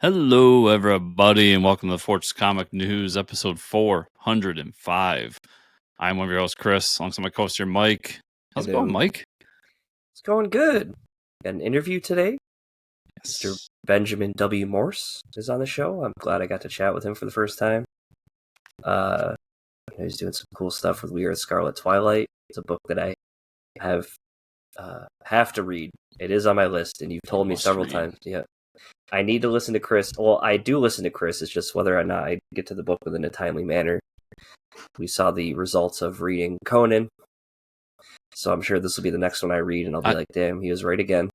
Hello, everybody, and welcome to the Fortress Comic News, episode 405. I'm one of your hosts, Chris, alongside my co-host here, Mike. How's it going, Mike? It's going good. Got an interview today. Yes. Mr. Benjamin W. Morse is on the show. I'm glad I got to chat with him for the first time. He's doing some cool stuff with We Are the Scarlet Twilight. It's a book that I have to read. It is on my list, and you've told me several times. Yeah. I need to listen to Chris. Well, I do listen to Chris. It's just whether or not I get to the book within a timely manner. We saw the results of reading Conan, so I'm sure this will be the next one I read, and I'll be like, damn, he was right again.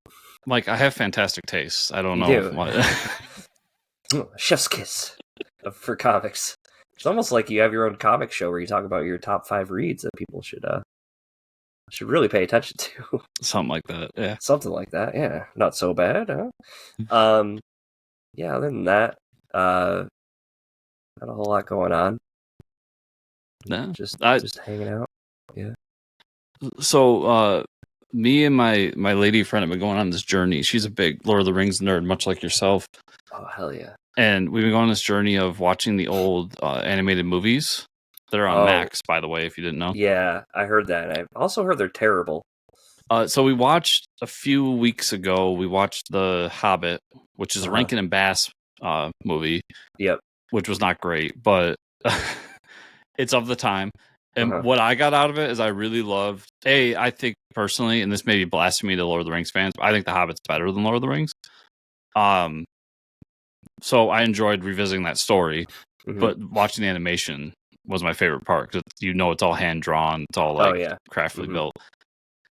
Mike, I have fantastic taste. I don't know. Chef's kiss for comics. It's almost like you have your own comic show where you talk about your top 5 reads that people should really pay attention to. Something like that, yeah. Something like that, yeah. Not so bad, huh? Yeah, other than that, not a whole lot going on. No, just hanging out. Yeah. So, me and my lady friend have been going on this journey. She's a big Lord of the Rings nerd, much like yourself. Oh, hell yeah. And we've been going on this journey of watching the old animated movies that are on Max, by the way, if you didn't know. Yeah, I heard that. I also heard they're terrible. So we watched a few weeks ago, we watched The Hobbit, which is a Rankin and Bass movie. Yep. Which was not great, but it's of the time. And what I got out of it is I really loved, I think personally, and this may be blasphemy to Lord of the Rings fans, but I think The Hobbit's better than Lord of the Rings. So I enjoyed revisiting that story, but watching the animation was my favorite part, because it's all hand-drawn, it's all craftily built.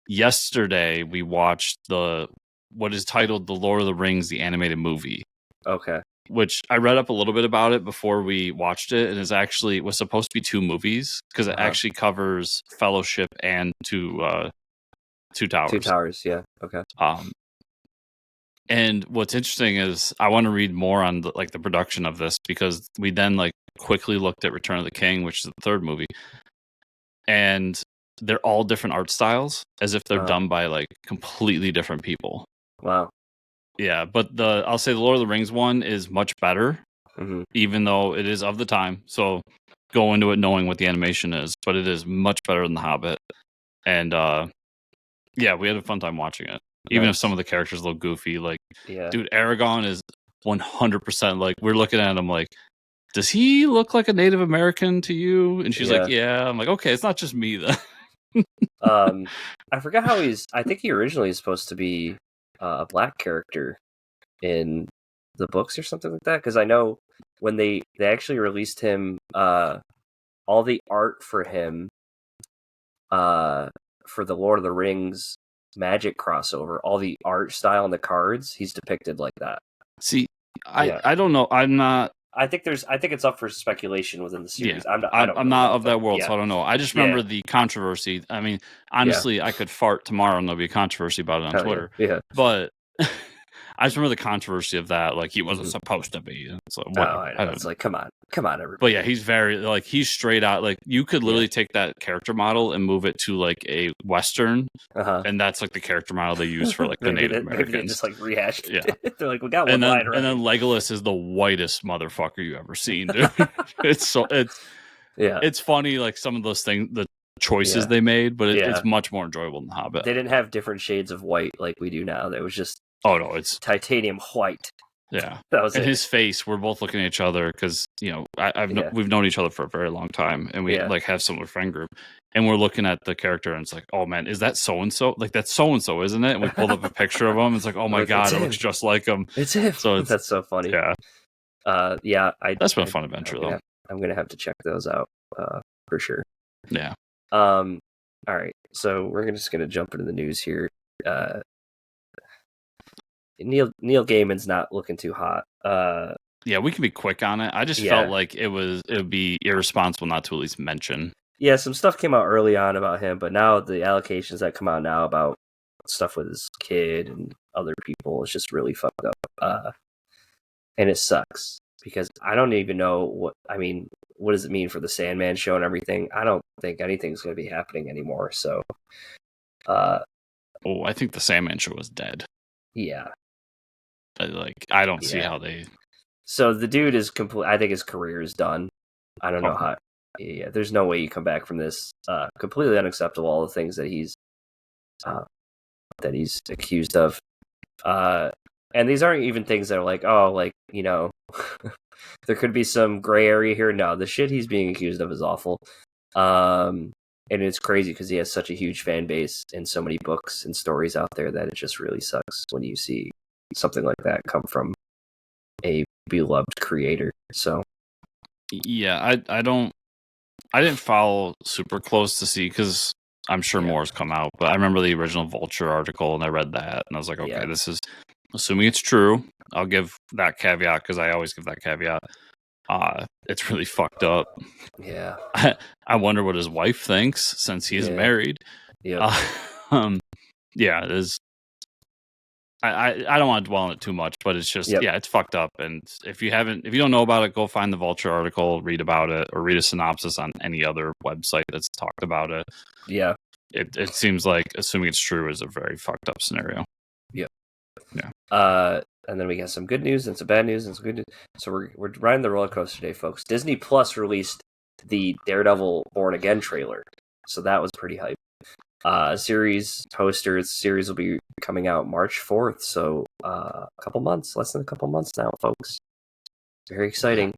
Yesterday, we watched what is titled The Lord of the Rings, the animated movie. Okay. Which I read up a little bit about it before we watched it, and it was supposed to be 2 movies, because it actually covers Fellowship and Two Towers. 2 Towers, yeah. Okay. And what's interesting is I want to read more on the production of this, because we then quickly looked at Return of the King, which is the 3rd movie, and they're all different art styles, as if they're done by completely different people. Wow. Yeah, but I'll say the Lord of the Rings one is much better, even though it is of the time. So go into it knowing what the animation is, but it is much better than The Hobbit. And we had a fun time watching it, even if some of the characters look goofy. Dude, Aragorn is 100%. We're looking at him does he look like a Native American to you? And she's like, yeah. I'm like, okay, it's not just me then. I forgot how I think he originally is supposed to be a black character in the books or something like that, because I know when they actually released him, all the art for him for the Lord of the Rings Magic crossover, all the art style and the cards, he's depicted like that. See, I don't know. I'm not. I think it's up for speculation within the series. Yeah, I'm not of that world, so I don't know. I just remember the controversy. I mean, honestly, I could fart tomorrow and there'll be a controversy about it on Twitter. Yeah. But I just remember the controversy of that. He wasn't supposed to be. So I know. It's come on, everybody. But yeah, he's very he's straight out. You could literally take that character model and move it to a Western, and that's the character model they use for the Native Americans. Maybe they just rehashed. Yeah, they're we got one line right. And then Legolas is the whitest motherfucker you ever seen, dude. It's funny, some of those things, the choices they made, but it's much more enjoyable than The Hobbit. They didn't have different shades of white like we do now. It was just it's titanium white. Yeah, that was his face. We're both looking at each other because we've known each other for a very long time, and we have similar friend group, and we're looking at the character, and it's oh man, is that so and so? That's so and so, isn't it? And we pulled up a picture of him. It's oh my god, it looks just like him. It's him. So that's so funny. Yeah, that's been a fun adventure though. I'm gonna have to check those out for sure. Yeah. All right, so we're just gonna jump into the news here. Neil Gaiman's not looking too hot. Yeah, we can be quick on it. I just felt like it would be irresponsible not to at least mention. Yeah, some stuff came out early on about him, but now the allocations that come out now about stuff with his kid and other people is just really fucked up. And it sucks because I don't even know what does it mean for the Sandman show and everything? I don't think anything's going to be happening anymore. So, I think the Sandman show was dead. Yeah. I don't see how they So the dude is complete. I think his career is done. I don't know Okay. how. Yeah, there's no way you come back from this. Completely unacceptable. All the things uh, that he's accused of. And these aren't even things that are like, oh, like, there could be some gray area here. No, the shit he's being accused of is awful. And it's crazy because he has such a huge fan base and so many books and stories out there that it just really sucks when you see something like that come from a beloved creator. So Yeah, I didn't follow super close to see because I'm sure more's come out, but I remember the original Vulture article and I read that and I was like, okay, this is assuming it's true. I'll give that caveat because I always give that caveat. It's really fucked up. Yeah. I wonder what his wife thinks since he's married. Yeah. Yeah, it is. I don't want to dwell on it too much, but it's just it's fucked up. And if you don't know about it, go find the Vulture article, read about it, or read a synopsis on any other website that's talked about it. Yeah. It seems like, assuming it's true, is a very fucked up scenario. Yeah. Yeah. And then we got some good news and some bad news and some good news. So we're riding the roller coaster today, folks. Disney Plus released the Daredevil Born Again trailer, so that was pretty hype. Series will be coming out March 4th, so less than a couple months now, folks. Very exciting.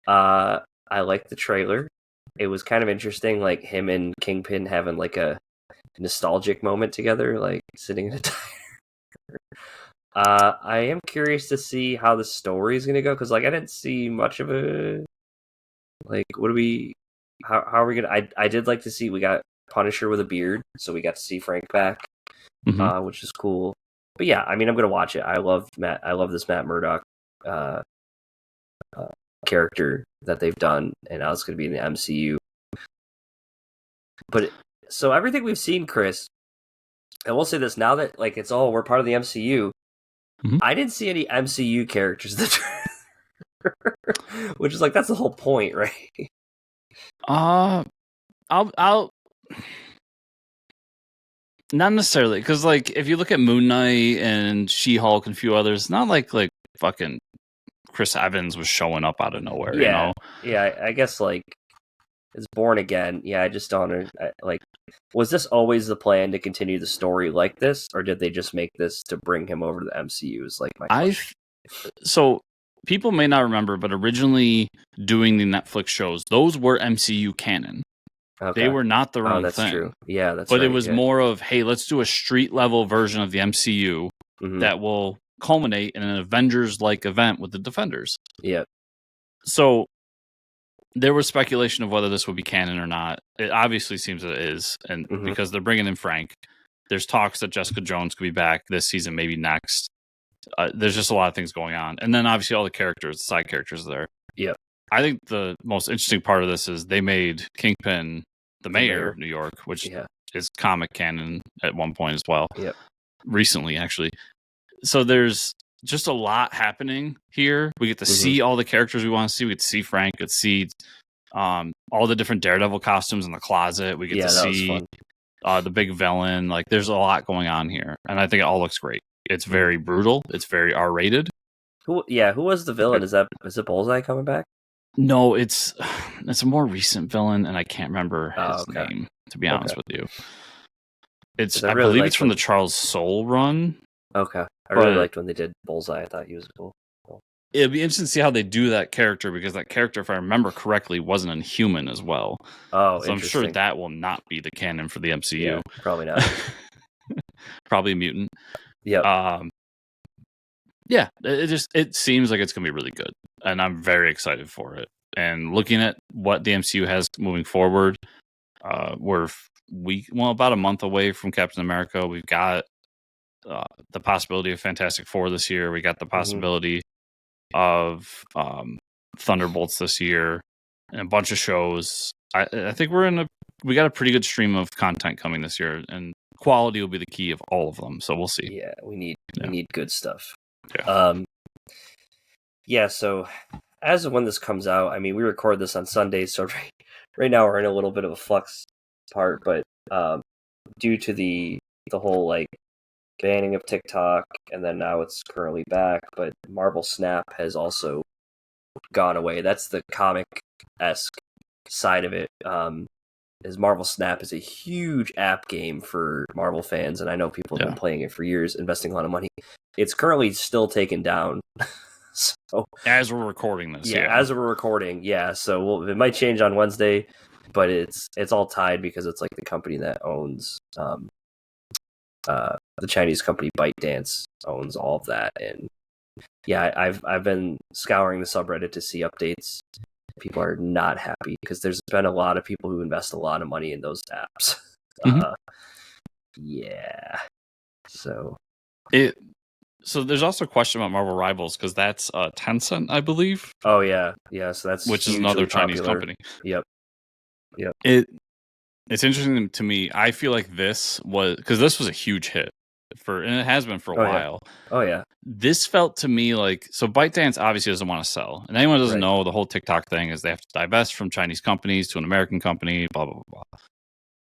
I liked the trailer. It was kind of interesting, like him and Kingpin having like a nostalgic moment together, like sitting in a diner. I am curious to see how the story is going to go, because like I didn't see much of a like. How are we gonna? I did like to see we got Punisher with a beard, so we got to see Frank back, which is cool. But yeah, I mean, I'm gonna watch it. I love this Matt Murdock character that they've done, and now it's gonna be in the MCU. But so everything we've seen, Chris, I will say this now that like we're part of the MCU. I didn't see any MCU characters in the trailer, which is like that's the whole point, right? I'll not necessarily, because like if you look at Moon Knight and She-Hulk and a few others, not like fucking Chris Evans was showing up out of nowhere. Yeah, I guess like it's Born Again. Yeah, I just don't like. Was this always the plan to continue the story like this, or did they just make this to bring him over to the MCU? Is like my question. So people may not remember, but originally doing the Netflix shows, those were MCU canon. Okay. They were not their own that's thing. True. Yeah, that's but right. It was more of, hey, let's do a street level version of the MCU that will culminate in an Avengers-like event with the Defenders. Yeah. So there was speculation of whether this would be canon or not. It obviously seems that it is, and because they're bringing in Frank, there's talks that Jessica Jones could be back this season, maybe next. There's just a lot of things going on, and then obviously all the side characters are there. Yeah, I think the most interesting part of this is they made Kingpin the mayor of New York, which is comic canon at one point as well. Yeah, recently actually. So there's just a lot happening here. We get to see all the characters we want to see. We get to see Frank. We get to see all the different Daredevil costumes in the closet. We get to see the big villain. Like, there's a lot going on here, and I think it all looks great. It's very brutal. It's very R-rated. Who was the villain? Is it Bullseye coming back? No, it's a more recent villain, and I can't remember his name, to be honest with you. I believe it's from the Charles Soule run. Okay. I really liked when they did Bullseye. I thought he was cool. It'd be interesting to see how they do that character, because that character, if I remember correctly, was an Inhuman as well. Oh, so I'm sure that will not be the canon for the MCU. Yeah, probably not. Probably a mutant. Yeah. Yeah, it seems like it's gonna be really good, and I'm very excited for it. And looking at what the MCU has moving forward, we're about a month away from Captain America. We've got the possibility of Fantastic Four this year. We got the possibility of Thunderbolts this year, and a bunch of shows. I think we got a pretty good stream of content coming this year, and quality will be the key of all of them. So we'll see. Yeah, we need good stuff. Yeah. So as of when this comes out, I mean, we record this on Sundays, so right now we're in a little bit of a flux part, but due to the whole like banning of TikTok, and then now it's currently back, but Marvel Snap has also gone away. That's the comic-esque side of it. Is Marvel Snap is a huge app game for Marvel fans, and I know people have been playing it for years, investing a lot of money. It's currently still taken down. So as we're recording this, as we're recording, so it might change on Wednesday, but it's all tied because it's like the company that owns the Chinese company ByteDance owns all of that, and I've been scouring the subreddit to see updates. People are not happy because there's been a lot of people who invest a lot of money in those apps. So there's also a question about Marvel Rivals because that's Tencent, I believe. Oh yeah, so that's which is another Chinese company. Yep. It's interesting to me. I feel like this was a huge hit and it has been for a while. Oh yeah. This felt to me like, so ByteDance obviously doesn't want to sell, and anyone who doesn't know, the whole TikTok thing is they have to divest from Chinese companies to an American company. Blah blah blah.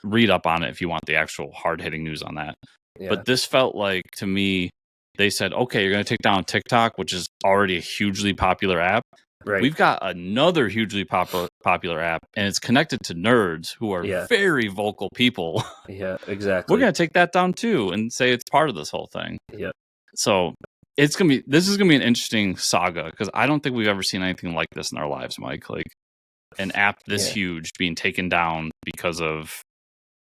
Read up on it if you want the actual hard hitting news on that. Yeah. But this felt like to me, they said, okay, you're going to take down TikTok, which is already a hugely popular app. Right. We've got another hugely popular app, and it's connected to nerds who are very vocal people. Yeah, exactly. We're going to take that down too and say it's part of this whole thing. Yeah. So this is going to be an interesting saga because I don't think we've ever seen anything like this in our lives, Mike. Like an app this huge being taken down because of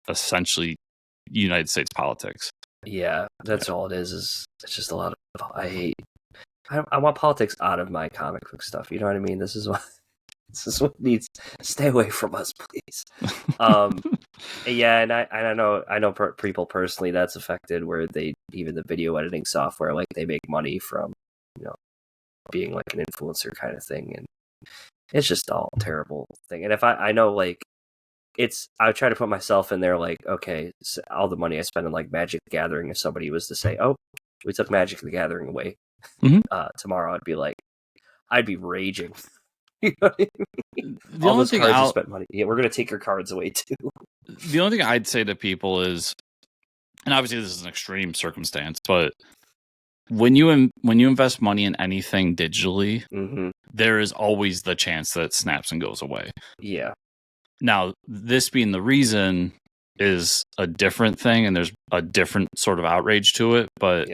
essentially United States politics. Yeah, that's all it is it's just a lot of I want politics out of my comic book stuff. You know what I mean? This is what needs stay away from us, please. And I know people personally that's affected where even the video editing software, like they make money from being like an influencer kind of thing, and it's just all a terrible thing. And if I know like I try to put myself in there like, okay, so all the money I spend on like Magic the Gathering, if somebody was to say, oh, we took Magic the Gathering away tomorrow, I'd be raging. You know what I mean? All those cards you spent money. Yeah, we're gonna take your cards away too. The only thing I'd say to people is, and obviously this is an extreme circumstance, but when you invest money in anything digitally, there is always the chance that it snaps and goes away. Yeah. Now, this being the reason is a different thing, and there's a different sort of outrage to it. But,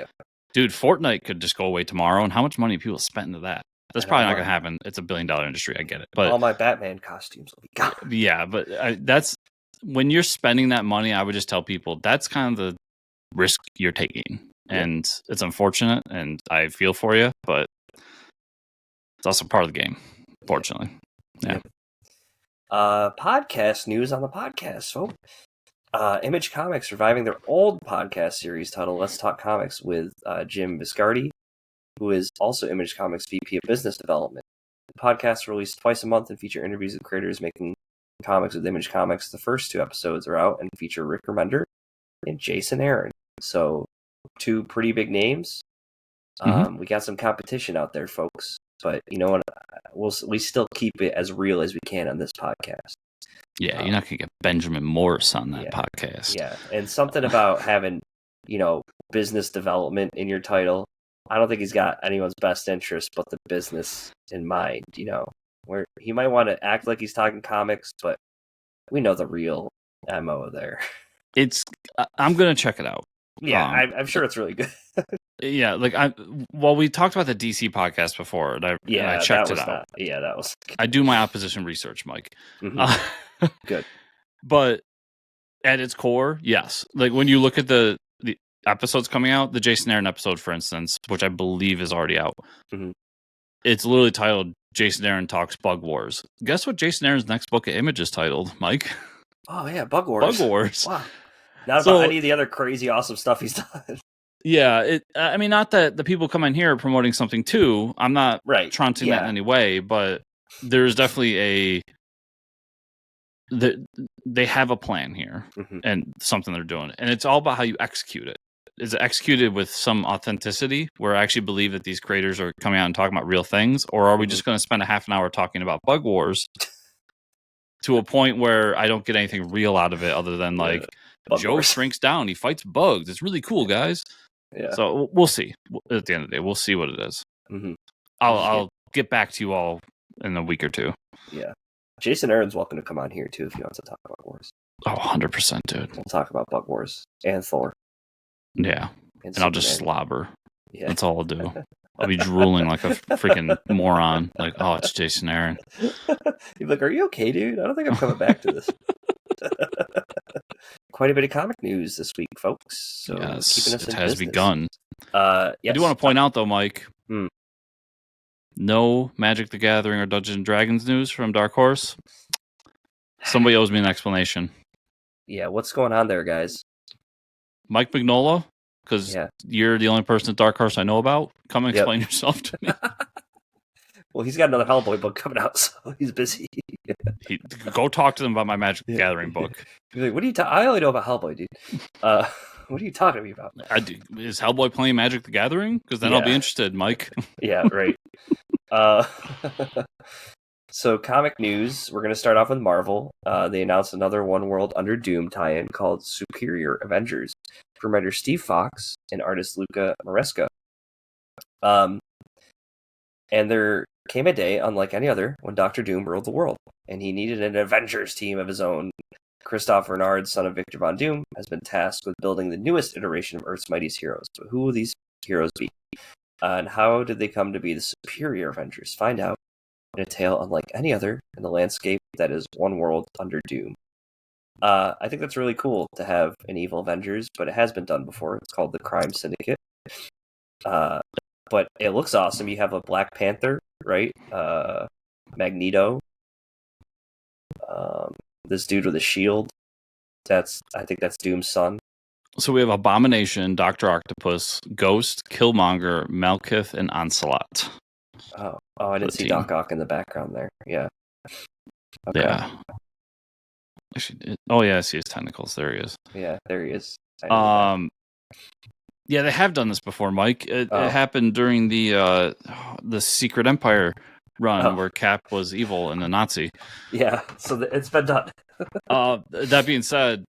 dude, Fortnite could just go away tomorrow, and how much money people spent into that? That's probably not going to happen. It's $1 billion industry. I get it. But all my Batman costumes will be gone. Yeah, but that's when you're spending that money, I would just tell people that's kind of the risk you're taking. And it's unfortunate, and I feel for you, but it's also part of the game, fortunately. Yeah. Podcast news on the podcast, folks. Image Comics reviving their old podcast series titled Let's Talk Comics with Jim Viscardi, who is also Image Comics VP of Business Development. The podcast released twice a month and feature interviews with creators making comics with Image Comics. The first 2 episodes are out and feature Rick Remender and Jason Aaron. So 2 pretty big names. We got some competition out there, folks. But you know what? We still keep it as real as we can on this podcast. Yeah, you're not going to get Benjamin Morse on that podcast. Yeah, and something about having, business development in your title. I don't think he's got anyone's best interest but the business in mind, where he might want to act like he's talking comics, but we know the real MO there. I'm going to check it out. Yeah, I'm sure it's really good. Yeah, like we talked about the DC podcast before, and I checked it out. That was. I do my opposition research, Mike. Good, but at its core, yes. Like when you look at the episodes coming out, the Jason Aaron episode, for instance, which I believe is already out, it's literally titled "Jason Aaron Talks Bug Wars." Guess what? Jason Aaron's next book of Image is titled, Mike. Oh yeah, Bug Wars. Bug Wars. Wow. Not about any of the other crazy, awesome stuff he's done. Yeah, I mean, not that the people come in here are promoting something too. I'm not trouncing that in any way, but there's definitely they have a plan here and something they're doing, and it's all about how you execute it. Is it executed with some authenticity, where I actually believe that these creators are coming out and talking about real things, or are we just going to spend a half an hour talking about Bug Wars to a point where I don't get anything real out of it other than like Joe shrinks down, he fights bugs. It's really cool, guys. Yeah. So we'll see. At the end of the day, we'll see what it is. I'll get back to you all in a week or two. Yeah. Jason Aaron's welcome to come on here, too, if he wants to talk about Wars. Oh, 100%, dude. We'll talk about Bug Wars and Thor. Yeah. And I'll just slobber. Yeah. That's all I'll do. I'll be drooling like a freaking moron. Like, oh, it's Jason Aaron. You're like, are you okay, dude? I don't think I'm coming back to this. Quite a bit of comic news this week, folks. So yes, keeping us it in has business. Begun. Yes. I do want to point out, though, Mike, no Magic the Gathering or Dungeons and Dragons news from Dark Horse. Somebody owes me an explanation. Yeah, what's going on there, guys? Mike Mignola, because you're the only person at Dark Horse I know about. Come and explain yourself to me. Well, he's got another Hellboy book coming out, so he's busy. Go talk to them about my Magic the Gathering book. He's like, what are you I only know about Hellboy, dude. What are you talking to me about? Is Hellboy playing Magic the Gathering? Because then I'll be interested, Mike. Yeah, right. So, comic news. We're going to start off with Marvel. They announced another One World Under Doom tie-in called Superior Avengers from writer Steve Fox and artist Luca Maresca. And there came a day, unlike any other, when Dr. Doom ruled the world, and he needed an Avengers team of his own. Christoph Bernard, son of Victor Von Doom, has been tasked with building the newest iteration of Earth's mightiest heroes. But who will these heroes be? And how did they come to be the superior Avengers? Find out in a tale unlike any other in the landscape that is One World Under Doom. I think that's really cool to have an evil Avengers, but it has been done before. It's called the Crime Syndicate. But it looks awesome. You have a Black Panther, right? Magneto. This dude with a shield. I think that's Doom's son. So we have Abomination, Dr. Octopus, Ghost, Killmonger, Malekith, and Onslaught. Oh, I didn't see Doc Ock in the background there. Yeah. Okay. Yeah. Actually, I see his tentacles. There he is. Yeah, there he is. Yeah, they have done this before, Mike. It happened during the Secret Empire run where Cap was evil and a Nazi. Yeah, so it's been done. That being said,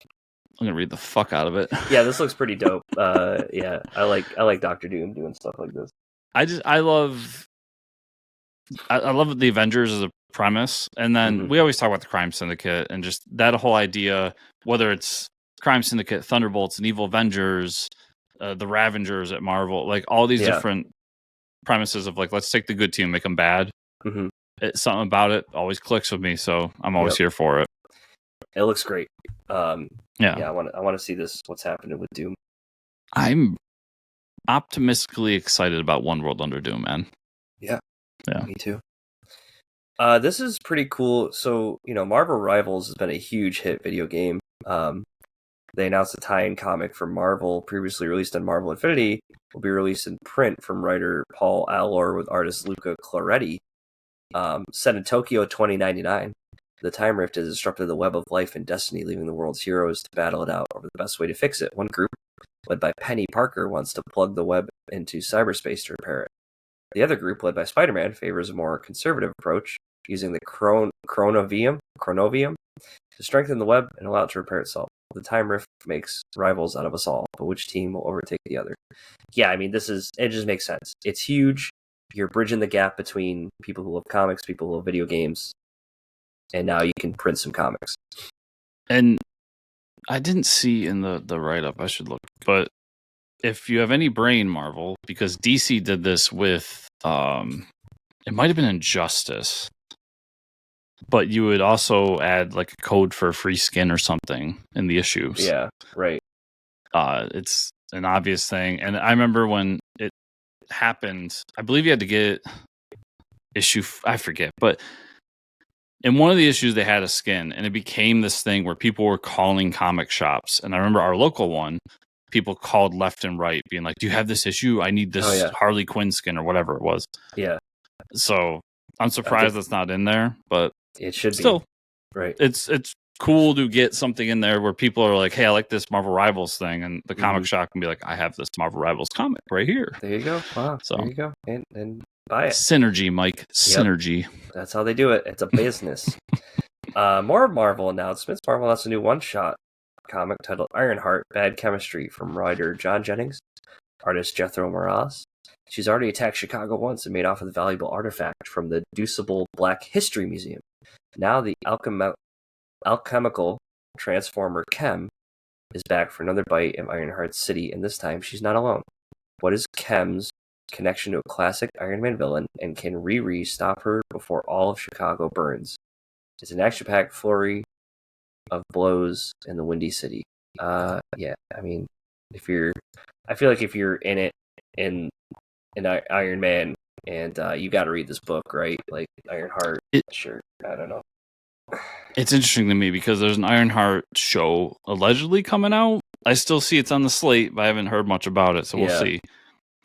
I'm gonna read the fuck out of it. Yeah, this looks pretty dope. Yeah, I like Dr. Doom doing stuff like this. I love the Avengers as a premise, and then we always talk about the Crime Syndicate and just that whole idea, whether it's Crime Syndicate, Thunderbolts, and Evil Avengers, the Ravengers at Marvel, like all these different premises of like, let's take the good team and make them bad. It's something about it always clicks with me, so I'm always here for it. It looks great. I want to see this. What's happening with Doom? I'm optimistically excited about One World Under Doom, man. Yeah, me too. This is pretty cool. So, Marvel Rivals has been a huge hit video game. They announced a tie-in comic for Marvel, previously released on Marvel Infinity, will be released in print from writer Paul Allor with artist Luca Claretti. Set in Tokyo 2099. The time rift has disrupted the web of life and destiny, leaving the world's heroes to battle it out over the best way to fix it. One group, led by Penny Parker, wants to plug the web into cyberspace to repair it. The other group, led by Spider-Man, favors a more conservative approach, using the chronovium to strengthen the web and allow it to repair itself. The time rift makes rivals out of us all, but which team will overtake the other? Yeah, I mean, it just makes sense. It's huge. You're bridging the gap between people who love comics, people who love video games, and now you can print some comics. And I didn't see in the write-up, I should look, but if you have any brain, Marvel, because DC did this with, it might have been Injustice, but you would also add like a code for free skin or something in the issues. Yeah, right. It's an obvious thing. And I remember when it happened, I believe you had to get issue, I forget, but in one of the issues they had a skin, and it became this thing where people were calling comic shops. And I remember our local one, people called left and right being like, do you have this issue? I need this Harley Quinn skin or whatever it was. Yeah. So I'm surprised that's not in there, but it should still be. Right. It's cool to get something in there where people are like, hey, I like this Marvel Rivals thing. And the comic shop can be like, I have this Marvel Rivals comic right here. There you go. Wow. So there you go. And buy it. Synergy, Mike. Synergy. Yep. That's how they do it. It's a business. More Marvel announcements. Marvel announced a new one-shot comic titled Ironheart, Bad Chemistry from writer John Jennings, artist Jethro Moraz, She's already attacked Chicago once and made off with a valuable artifact from the Deuceable Black History Museum. Now the alchemical transformer Chem is back for another bite of Ironheart City, and this time she's not alone. What is Chem's connection to a classic Iron Man villain, and can Riri stop her before all of Chicago burns? It's an action-packed flurry of blows in the Windy City. Yeah, I mean, I feel like if you're in it in Iron Man, and you got to read this book, right? Like Ironheart. Sure, I don't know. It's interesting to me because there's an Ironheart show allegedly coming out. I still see it's on the slate, but I haven't heard much about it, so we'll see.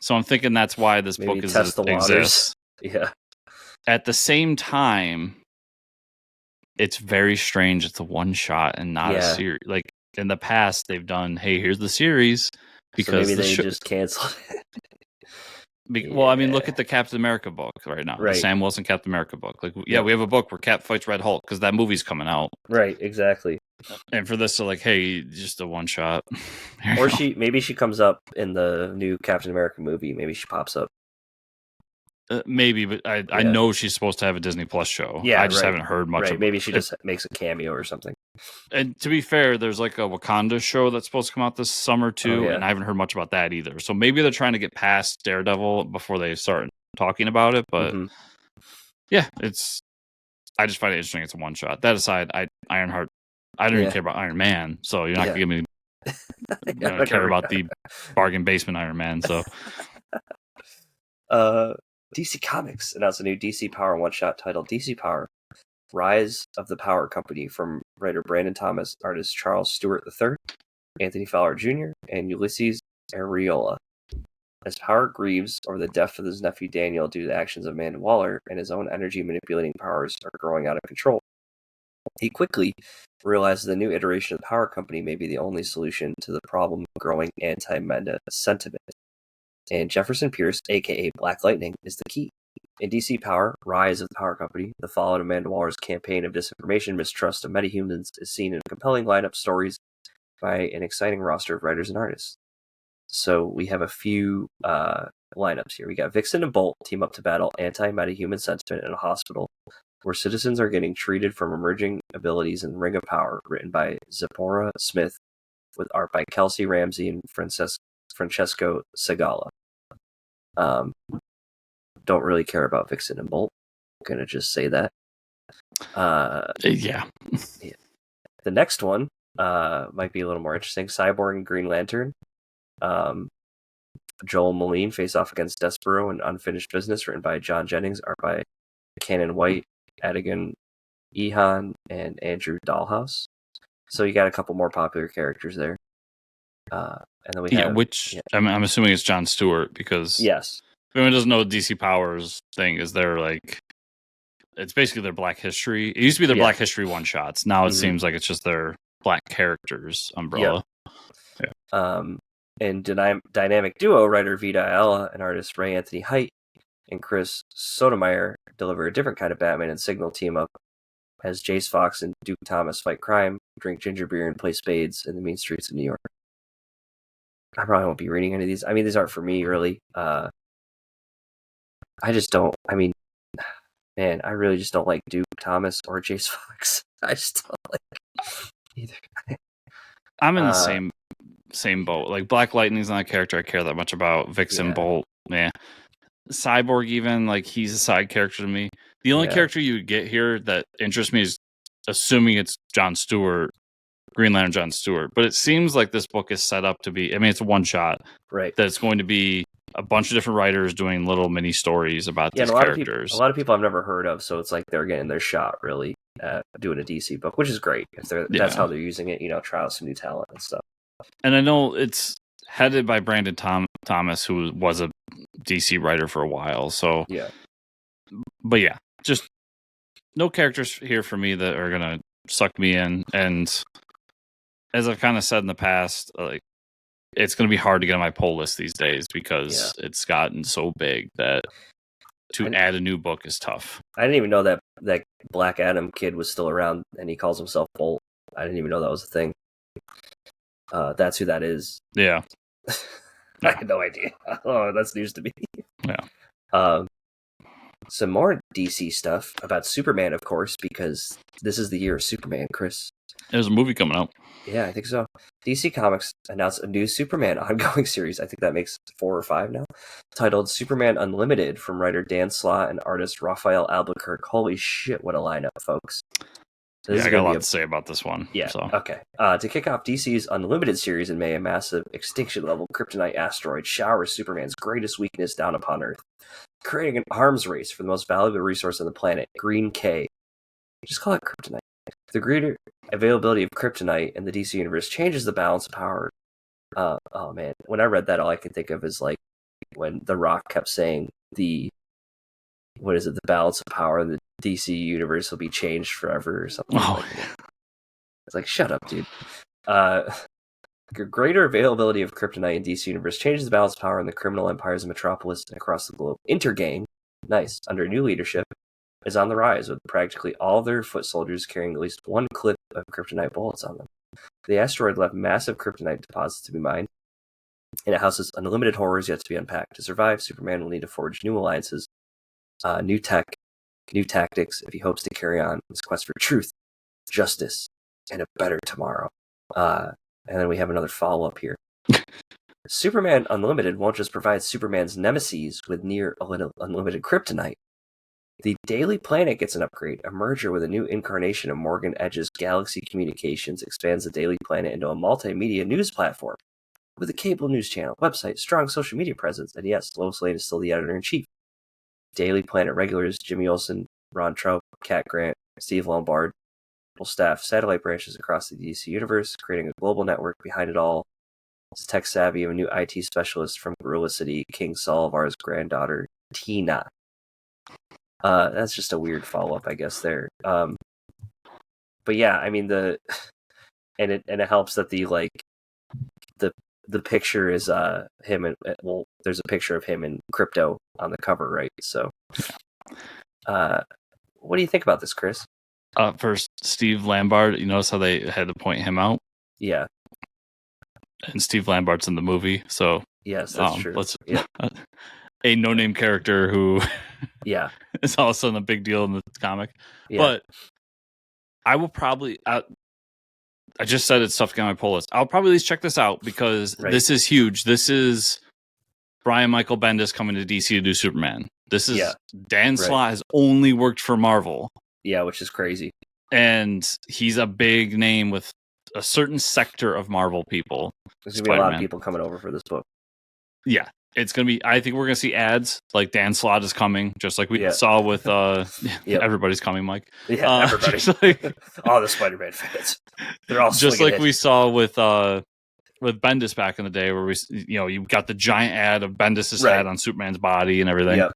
So I'm thinking that's why this book exists. Yeah. At the same time, it's very strange. It's a one shot and not a series. Like in the past, they've done, hey, here's the series, because so maybe they just canceled it. Well, I mean, look at the Captain America book right now. The Sam Wilson Captain America book. Like, we have a book where Cap fights Red Hulk because that movie's coming out. Right, exactly. And for this to like, hey, just a one shot. Or maybe she comes up in the new Captain America movie. Maybe she pops up. Maybe, but I know she's supposed to have a Disney Plus show. Yeah, I just haven't heard much of it. Maybe she just makes a cameo or something. And to be fair, there's like a Wakanda show that's supposed to come out this summer too, and I haven't heard much about that either. So maybe they're trying to get past Daredevil before they start talking about it. But yeah, I just find it interesting. It's a one shot. That aside, Ironheart, I don't even care about Iron Man, so you're not gonna give me. I don't care about the bargain basement Iron Man. So, DC Comics announced a new DC Power one-shot titled DC Power, Rise of the Power Company, from writer Brandon Thomas, artist Charles Stewart III, Anthony Fowler Jr., and Ulysses Areola. As Power grieves over the death of his nephew Daniel due to the actions of Amanda Waller, and his own energy-manipulating powers are growing out of control, he quickly realizes the new iteration of the Power Company may be the only solution to the problem of growing anti-Menda sentiment. And Jefferson Pierce, aka Black Lightning, is the key. In DC Power, Rise of the Power Company, the fallout of Amanda Waller's campaign of disinformation, mistrust of metahumans is seen in compelling lineup stories by an exciting roster of writers and artists. So we have a few lineups here. We got Vixen and Bolt team up to battle anti-metahuman sentiment in a hospital where citizens are getting treated from emerging abilities in Ring of Power, written by Zipporah Smith, with art by Kelsey Ramsey and Francesco Segala. Don't really care about Vixen and Bolt. I'm gonna just say that. Yeah. The next one might be a little more interesting. Cyborg and Green Lantern. Joel Moline face off against Despero and Unfinished Business, written by John Jennings, art by Cannon White, Adigan Ehan, and Andrew Dahlhaus. So you got a couple more popular characters there. And then we have, I'm assuming it's Jon Stewart, because if anyone doesn't know what DC Powers thing is, they're like, it's basically their Black History. It used to be their Black History one shots. Now it seems like it's just their Black characters umbrella. And dynamic duo writer Vita Ayala and artist Ray Anthony Height and Chris Sotomayor deliver a different kind of Batman and Signal team up as Jace Fox and Duke Thomas fight crime, drink ginger beer, and play spades in the mean streets of New York. I probably won't be reading any of these. I mean, these aren't for me, really. I just don't. I mean, man, I really just don't like Duke Thomas or Jace Fox. I just don't like either. I'm in the same boat. Like, Black Lightning's not a character I care that much about. Vixen, Bolt, Cyborg, even, like, he's a side character to me. The only character you would get here that interests me is, assuming it's Jon Stewart, Green Lantern Jon Stewart. But it seems like this book is set up to be, I mean, it's a one shot. Right. That it's going to be a bunch of different writers doing little mini stories about these characters. A lot of people I've never heard of, so it's like they're getting their shot, really, at doing a DC book, which is great. If that's how they're using it, try out some new talent and stuff. And I know it's headed by Brandon Thomas, who was a DC writer for a while. So but just no characters here for me that are gonna suck me in. And as I've kind of said in the past, like, it's gonna be hard to get on my pull list these days because it's gotten so big that add a new book is tough. I didn't even know that Black Adam kid was still around, and he calls himself Bolt. I didn't even know that was a thing. That's who that is. Yeah. I had no idea. Oh, that's news to me. Yeah. Some more DC stuff about Superman, of course, because this is the year of Superman, Chris. There's a movie coming out. Yeah, I think so. DC Comics announced a new Superman ongoing series. I think that makes 4 or 5 now. Titled Superman Unlimited from writer Dan Slott and artist Raphael Albuquerque. Holy shit, what a lineup, folks. I got a lot to say about this one. Yeah, so. Okay. To kick off DC's Unlimited series in May, a massive extinction-level Kryptonite asteroid showers Superman's greatest weakness down upon Earth, creating an arms race for the most valuable resource on the planet, Green K. Just call it Kryptonite. The greater availability of Kryptonite in the DC universe changes the balance of power. Oh man, when I read that, all I could think of is like when The Rock kept saying the balance of power in the DC universe will be changed forever or something. It's like, shut up, dude. Greater availability of Kryptonite in DC universe changes the balance of power in the criminal empires of Metropolis and across the globe. Intergang, nice, under new leadership, is on the rise, with practically all their foot soldiers carrying at least one clip of Kryptonite bullets on them. The asteroid left massive Kryptonite deposits to be mined, and it houses unlimited horrors yet to be unpacked. To survive, Superman will need to forge new alliances, new tech, new tactics if he hopes to carry on his quest for truth, justice, and a better tomorrow. And then we have another follow-up here. Superman Unlimited won't just provide Superman's nemesis with near unlimited Kryptonite. The Daily Planet gets an upgrade. A merger with a new incarnation of Morgan Edge's Galaxy Communications expands the Daily Planet into a multimedia news platform with a cable news channel, website, strong social media presence, and yes, Lois Lane is still the editor-in-chief. Daily Planet regulars Jimmy Olsen, Ron Trout, Cat Grant, Steve Lombard will staff satellite branches across the DC universe, creating a global network behind it all. It's tech savvy of a new IT specialist from Gorilla City, King Solvar's granddaughter, Tina. That's just a weird follow-up, I guess, there. But yeah, I mean, and it helps that the picture is him, and well, there's a picture of him in Crypto on the cover, right? So what do you think about this, Chris? First, Steve Lombard, you notice how they had to point him out? Yeah. And Steve Lombard's in the movie, so yes, that's true. A no-name character who is all of a sudden a big deal in the comic. Yeah. But I will probably... I just said it's stuff on my pull list. I'll probably at least check this out because this is huge. This is Brian Michael Bendis coming to DC to do Superman. This is Dan Slott has only worked for Marvel. Yeah, which is crazy. And he's a big name with a certain sector of Marvel people. There's going to be a lot of people coming over for this book. Yeah. It's going to be, I think we're going to see ads like Dan Slott is coming, just like we saw with Everybody's Coming, Mike. Yeah, everybody. All the Spider-Man fans. They're all just like we saw with Bendis back in the day where you got the giant ad of Bendis' head on Superman's body and everything. Yep.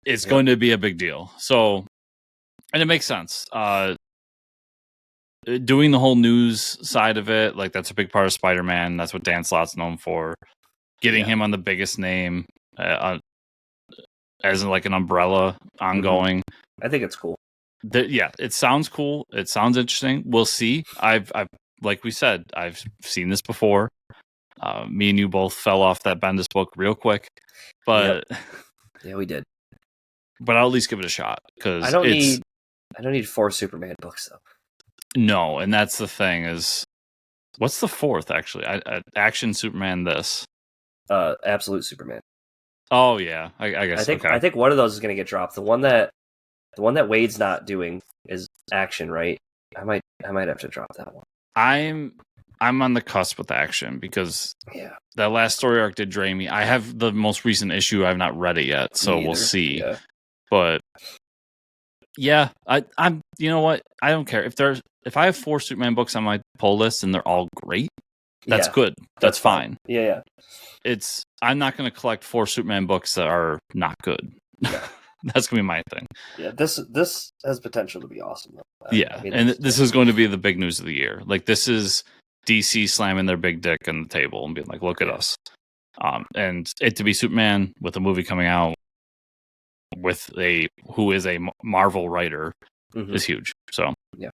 It's going to be a big deal. So, and it makes sense. Doing the whole news side of it, like that's a big part of Spider-Man. That's what Dan Slott's known for. Getting him on the biggest name as like an umbrella ongoing. I think it's cool. It sounds cool. It sounds interesting. We'll see. I've like we said, I've seen this before. Me and you both fell off that Bendis book real quick, but yeah, we did. But I'll at least give it a shot because I don't need 4 Superman books though. No, and that's the thing is, what's the 4th actually? Action Superman. This. Absolute Superman. Oh yeah, I guess. I think one of those is going to get dropped. The one that Wade's not doing is Action, right? I might have to drop that one. I'm on the cusp with Action because that last story arc did drain me. I have the most recent issue. I've not read it yet, so we'll see. Yeah. But yeah, I'm. You know what? I don't care if I have 4 Superman books on my pull list and they're all great. That's good. That's fine. Yeah. I'm not going to collect 4 Superman books that are not good. Yeah. That's going to be my thing. Yeah, this has potential to be awesome. This is going to be the big news of the year. Like this is DC slamming their big dick on the table and being like, "Look at us." And it to be Superman with a movie coming out with who is a Marvel writer is huge. So yeah.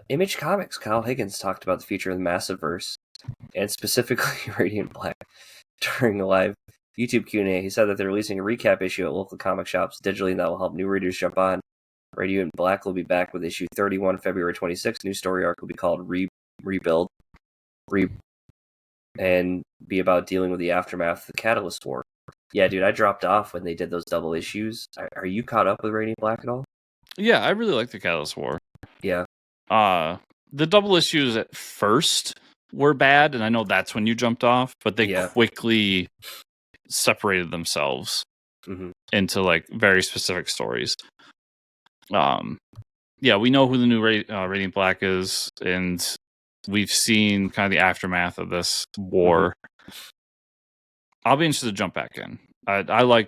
Image Comics. Kyle Higgins talked about the future of the Massiveverse and specifically Radiant Black. during a live YouTube Q&A. He said that they're releasing a recap issue at local comic shops digitally, and that will help new readers jump on. Radiant Black will be back with issue 31 February 26th. New story arc will be called Rebuild, and be about dealing with the aftermath of the Catalyst War. Yeah, dude, I dropped off when they did those double issues. Are you caught up with Radiant Black at all? Yeah, I really like the Catalyst War. Yeah. The double issues at first were bad, and I know that's when you jumped off, but they quickly separated themselves into like very specific stories. Yeah, we know who the new Radiant Black is, and we've seen kind of the aftermath of this war. I'll be interested to jump back in. I like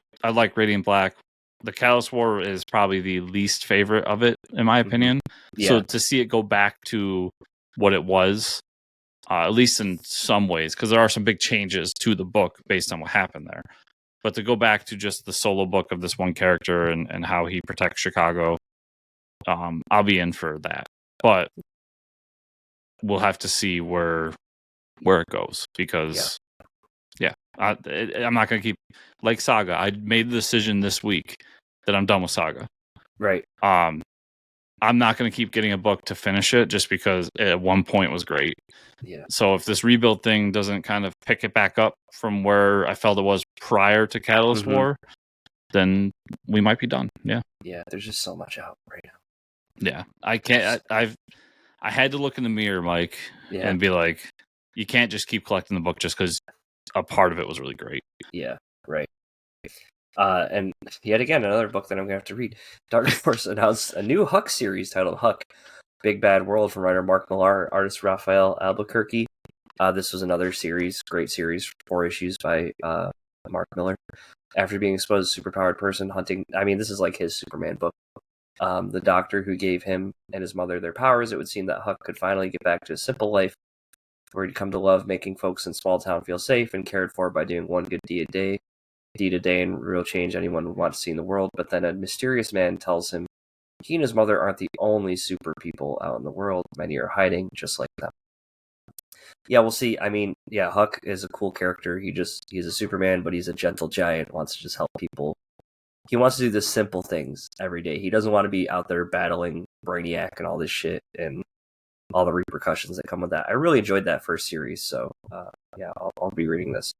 Radiant Black. The Catalyst War is probably the least favorite of it, in my opinion. Yeah. So to see it go back to what it was, at least in some ways, because there are some big changes to the book based on what happened there. But to go back to just the solo book of this one character and how he protects Chicago, I'll be in for that. But we'll have to see where it goes, because I'm not going to keep like Saga. I made the decision this week that I'm done with Saga. Right. I'm not going to keep getting a book to finish it just because at one point was great. Yeah. So if this rebuild thing doesn't kind of pick it back up from where I felt it was prior to Catalyst War, then we might be done. Yeah. Yeah. There's just so much out right now. Yeah. I can't. I had to look in the mirror, Mike, and be like, you can't just keep collecting the book just because a part of it was really great. Yeah. Right. And yet again, another book that I'm going to have to read. Dark Horse announced a new Huck series titled Huck, Big Bad World, from writer Mark Millar, artist Raphael Albuquerque. This was another series, great series, 4 issues by Mark Millar. After being exposed to a superpowered person hunting, this is like his Superman book. The doctor who gave him and his mother their powers, it would seem that Huck could finally get back to a simple life where he'd come to love making folks in small town feel safe and cared for by doing one good deed a day, and real change anyone would want to see in the world. But then a mysterious man tells him he and his mother aren't the only super people out in the world. Many are hiding just like them. Yeah, we'll see. Huck is a cool character. He's a Superman, but he's a gentle giant, wants to just help people. He wants to do the simple things every day. He doesn't want to be out there battling Brainiac and all this shit and all the repercussions that come with that. I really enjoyed that first series, so I'll be reading this.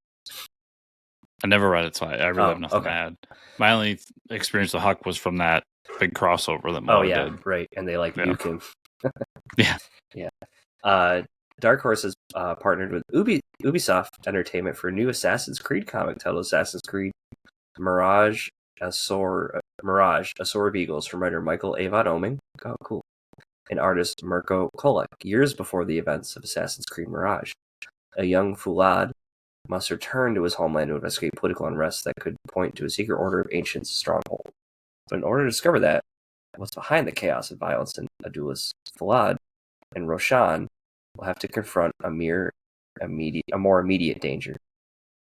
I never read it, so I really have nothing to add. My only experience with Huck was from that big crossover that Miller did. Right, and they nuke him. Yeah. Dark Horse has partnered with Ubisoft Entertainment for a new Assassin's Creed comic titled Assassin's Creed Mirage, A Sword of Eagles, from writer Michael Avon Oeming. Oh, cool. And artist Mirko Kolek. Years before the events of Assassin's Creed Mirage, a young Fulad must return to his homeland to investigate political unrest that could point to a secret order of ancients stronghold. But in order to discover that, what's behind the chaos and violence in Adulis, Fulad and Roshan will have to confront a more immediate danger.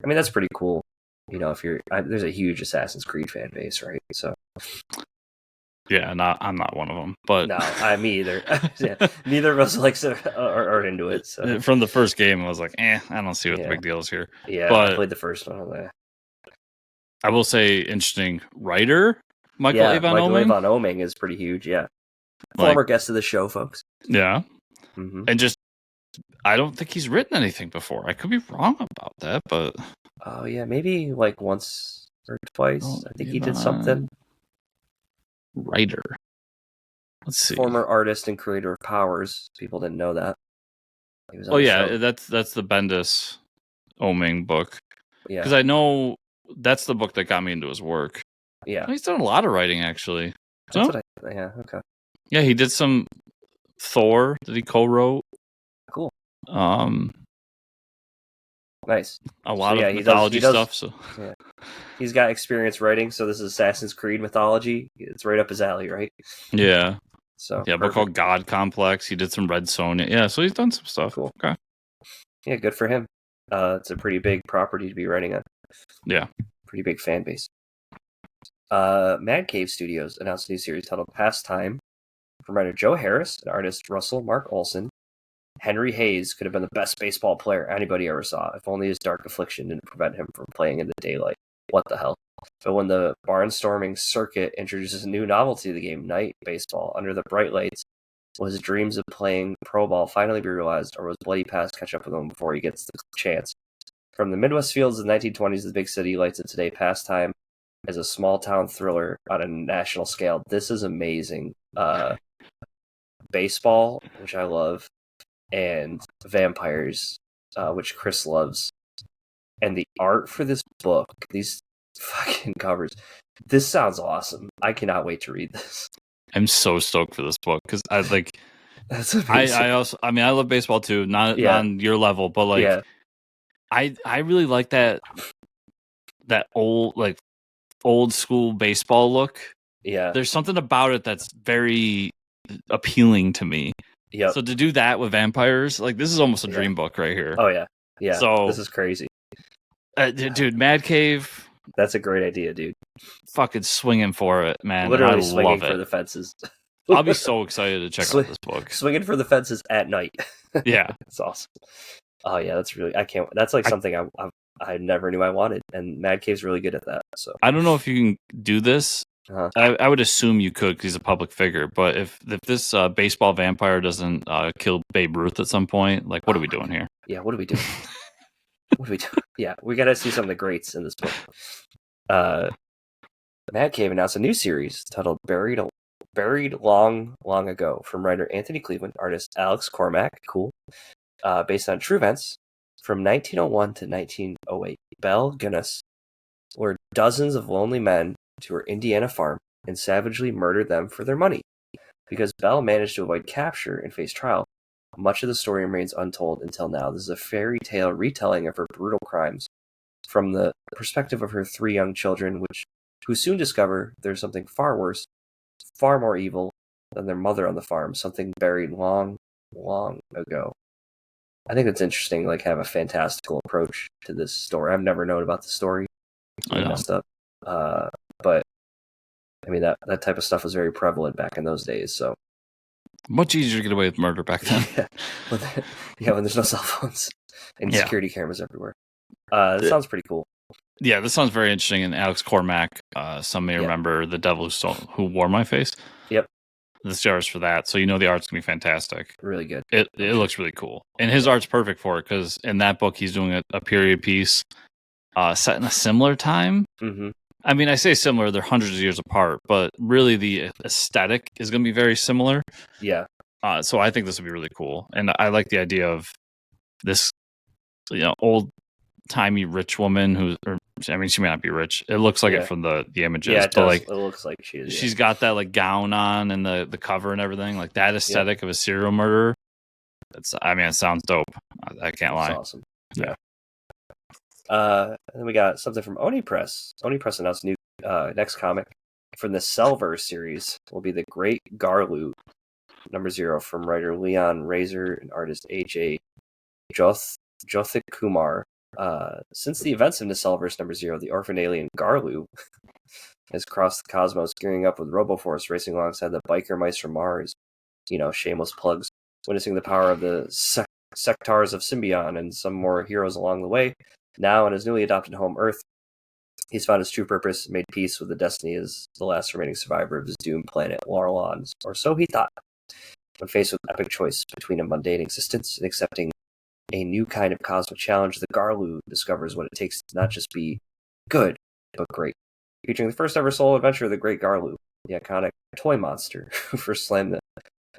That's pretty cool. There's a huge Assassin's Creed fan base, right? So. Yeah, I'm not one of them, but no, me either. Neither of us are into it. So. From the first game, I was like, I don't see what the big deal is here. Yeah, but I played the first one. I will say, interesting writer Michael Avon Oeming is pretty huge. Yeah, former guest of the show, folks. Yeah, and just I don't think he's written anything before. I could be wrong about that, but oh yeah, maybe once or twice. I think he did something. Writer. Let's see. Former artist and creator of Powers. People didn't know that. That's the Bendis Oeming book. Yeah, because I know that's the book that got me into his work. Yeah, he's done a lot of writing actually. Okay. Yeah, he did some Thor that he co-wrote. Cool. Nice. A lot of mythology stuff. So yeah, he's got experience writing. So this is Assassin's Creed mythology. It's right up his alley, right? Yeah. So yeah, a book called God Complex. He did some Red Sonja. Yeah, so he's done some stuff. Cool. Okay. Yeah, good for him. It's a pretty big property to be writing on. Yeah. Pretty big fan base. Mad Cave Studios announced a new series titled Pastime from writer Joe Harris and artist Russell Mark Olson. Henry Hayes could have been the best baseball player anybody ever saw, if only his dark affliction didn't prevent him from playing in the daylight. What the hell? But when the barnstorming circuit introduces a new novelty to the game, night baseball, under the bright lights, will his dreams of playing pro ball finally be realized, or will his bloody past catch up with him before he gets the chance? From the Midwest fields of the 1920s to the big city lights of today, Pastime as a small-town thriller on a national scale. This is amazing. Baseball, which I love, and vampires, which Chris loves. And the art for this book, these fucking covers, this sounds awesome. I cannot wait to read this. I'm so stoked for this book because I like. That's amazing. I mean, I love baseball too, not on your level, but like, I really like that old school baseball look. Yeah, there's something about it that's very appealing to me. Yeah. So to do that with vampires, like this is almost a dream book right here. Oh yeah, yeah. So this is crazy, dude. Mad Cave. That's a great idea, dude. Fucking swinging for it, man. Literally swinging for the fences. I'll be so excited to check out this book. Swinging for the fences at night. Yeah, it's awesome. Oh yeah, that's really. I can't. That's like something I never knew I wanted, and Mad Cave's really good at that. So I don't know if you can do this. I would assume you could because he's a public figure. But if this baseball vampire doesn't kill Babe Ruth at some point, like what are we doing here? Yeah, what are we doing? What are we doing? Yeah, we got to see some of the greats in this book. Mad Cave announced a new series titled Buried Long, Long Ago from writer Anthony Cleveland, artist Alex Cormack, cool, based on true events from 1901 to 1908. Belle Gunness lured dozens of lonely men to her Indiana farm and savagely murdered them for their money. Because Belle managed to avoid capture and face trial, much of the story remains untold until now. This is a fairy tale retelling of her brutal crimes from the perspective of her three young children, who soon discover there's something far worse, far more evil than their mother on the farm, something buried long, long ago. I think it's interesting, like, have a fantastical approach to this story. I've never known about the story. I messed up. But, I mean, that type of stuff was very prevalent back in those days, so. Much easier to get away with murder back then. When there's no cell phones and security cameras everywhere. This sounds pretty cool. Yeah, this sounds very interesting. And Alex Cormack, some may remember The Devil Who Wore My Face. Yep. This art's for that, so you know the art's gonna be fantastic. Really good. It looks really cool, and his art's perfect for it because in that book he's doing a period piece set in a similar time. Mm-hmm. I mean, I say similar; they're hundreds of years apart, but really the aesthetic is going to be very similar. Yeah. So I think this would be really cool, and I like the idea of this, old timey rich woman she may not be rich. It looks like it from the images. Yeah, it but does. like it looks like she is. Yeah. She's got that like gown on and the cover and everything. Like that aesthetic of a serial murderer. It sounds dope. I can't lie. That's awesome. Yeah. And then we got something from Oni Press. Oni Press announced a new next comic from the Nisselverse series will be The Great Garlu, #0, from writer Leon Razor and artist AJ Jothik Kumar. Since the events of Nisselverse #0, the orphan alien Garlu has crossed the cosmos, gearing up with Roboforce racing alongside the biker mice from Mars. Shameless plugs. Witnessing the power of the sectars of Symbion and some more heroes along the way. Now, in his newly adopted home, Earth, he's found his true purpose and made peace with the destiny as the last remaining survivor of his doomed planet, Lorelon, or so he thought. When faced with an epic choice between a mundane existence and accepting a new kind of cosmic challenge, the Garlu discovers what it takes to not just be good, but great. Featuring the first ever solo adventure of the Great Garlu, the iconic toy monster who first slammed the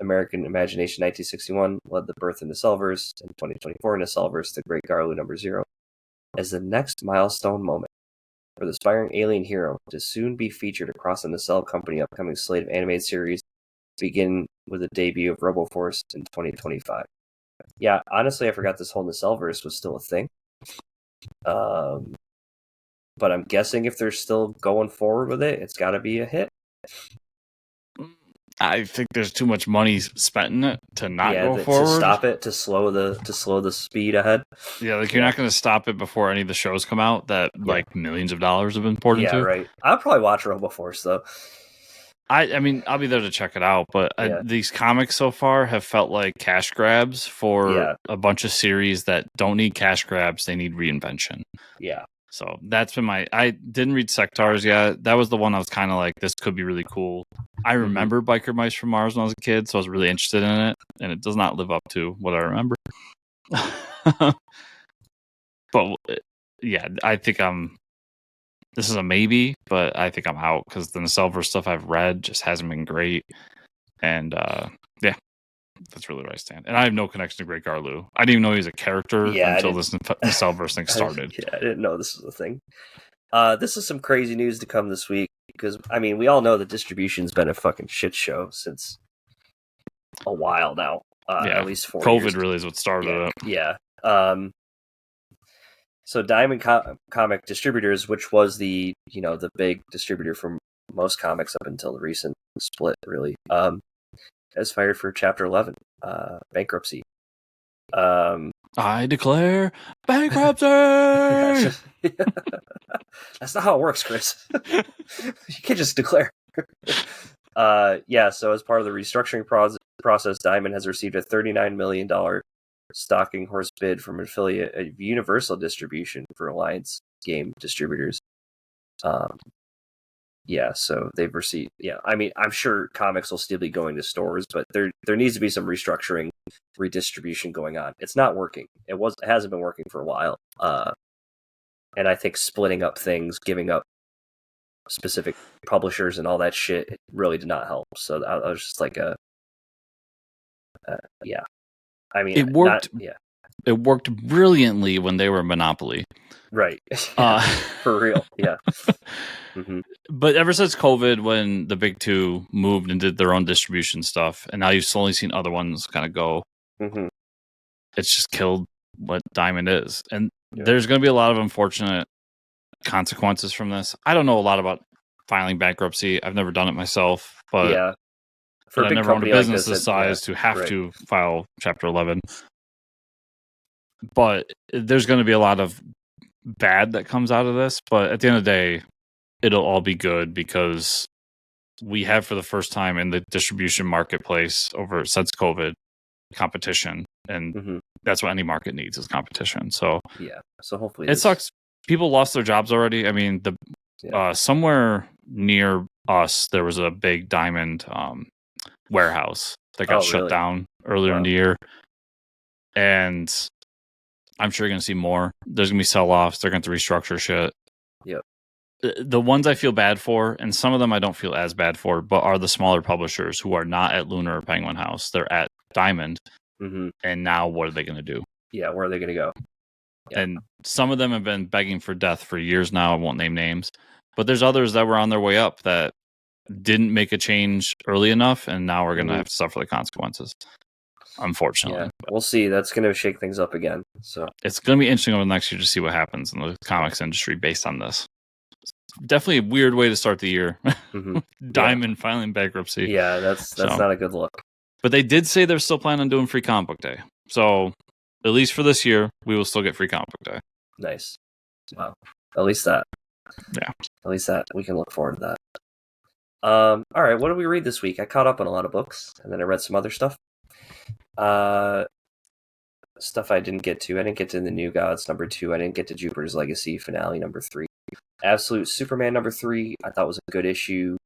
American imagination in 1961, led the birth of Nisselverse in 2024. Nisselverse, the Great Garlu #0, as the next milestone moment for the aspiring alien hero to soon be featured across the Nissel Company upcoming slate of animated series, begin with the debut of Roboforce in 2025. Yeah, honestly, I forgot this whole Nisselverse was still a thing. But I'm guessing if they're still going forward with it, it's got to be a hit. I think there's too much money spent in it to not go forward. To stop it, to slow the speed ahead. Yeah, like you're not going to stop it before any of the shows come out that like millions of dollars have been poured into. Yeah, right. I'll probably watch Roboforce though. I mean, I'll be there to check it out, but these comics so far have felt like cash grabs for a bunch of series that don't need cash grabs. They need reinvention. Yeah. So that's been I didn't read Sectars yet. That was the one I was kind of like, this could be really cool. I remember Biker Mice from Mars when I was a kid, so I was really interested in it, and it does not live up to what I remember. But yeah, I think this is a maybe, but I think I'm out because the Nisselverse stuff I've read just hasn't been great. And yeah, that's really where I stand. And I have no connection to Great Garlu. I didn't even know he was a character until this Nisselverse thing started. I didn't know this was a thing. This is some crazy news to come this week because, I mean, we all know the distribution's been a fucking shit show since a while now. At least 4 years. COVID really is what started it. Yeah. So Diamond Comic Distributors, which was the big distributor for most comics up until the recent split, really, has fired for Chapter 11, bankruptcy. I declare bankruptcy! That's not how it works, Chris. You can't just declare. So as part of the restructuring process, Diamond has received a $39 million stalking horse bid from an affiliate of Universal Distribution for Alliance Game Distributors. So they've received. Yeah, I mean, I'm sure comics will still be going to stores, but there needs to be some restructuring, redistribution going on. It's not working. It hasn't been working for a while. And I think splitting up things, giving up specific publishers and all that shit, it really did not help. So I was just like, I mean, it worked. It worked brilliantly when they were a monopoly. Right. For real. Yeah. But ever since COVID, when the big two moved and did their own distribution stuff, and now you've slowly seen other ones kind of go, it's just killed what Diamond is. And there's going to be a lot of unfortunate consequences from this. I don't know a lot about filing bankruptcy. I've never done it myself, but I never owned a business this size to have to file Chapter 11. But there's going to be a lot of bad that comes out of this. But at the end of the day, it'll all be good because we have, for the first time in the distribution marketplace since COVID, competition. And that's what any market needs, is competition. So so hopefully it sucks. People lost their jobs already. I mean, somewhere near us, there was a big Diamond warehouse that got shut down earlier in the year. And I'm sure you're going to see more. There's going to be sell-offs. They're going to restructure shit. Yep. The ones I feel bad for, and some of them I don't feel as bad for, but are the smaller publishers who are not at Lunar or Penguin House. They're at Diamond. And now what are they going to do? Yeah, where are they going to go? Yeah. And some of them have been begging for death for years now. I won't name names. But there's others that were on their way up that didn't make a change early enough, and now we're going to have to suffer the consequences. Unfortunately. Yeah, we'll see. That's going to shake things up again. So it's going to be interesting over the next year to see what happens in the comics industry based on this. Definitely a weird way to start the year. Diamond filing bankruptcy. Yeah, that's not a good look. But they did say they're still planning on doing Free Comic Book Day. So at least for this year, we will still get Free Comic Book Day. Nice. Wow. At least that. Yeah. At least that. We can look forward to that. All right. What did we read this week? I caught up on a lot of books, and then I read some other stuff. Stuff I didn't get to. I didn't get to The New Gods #2. I didn't get to Jupiter's Legacy finale #3. Absolute Superman #3. I thought was a good issue.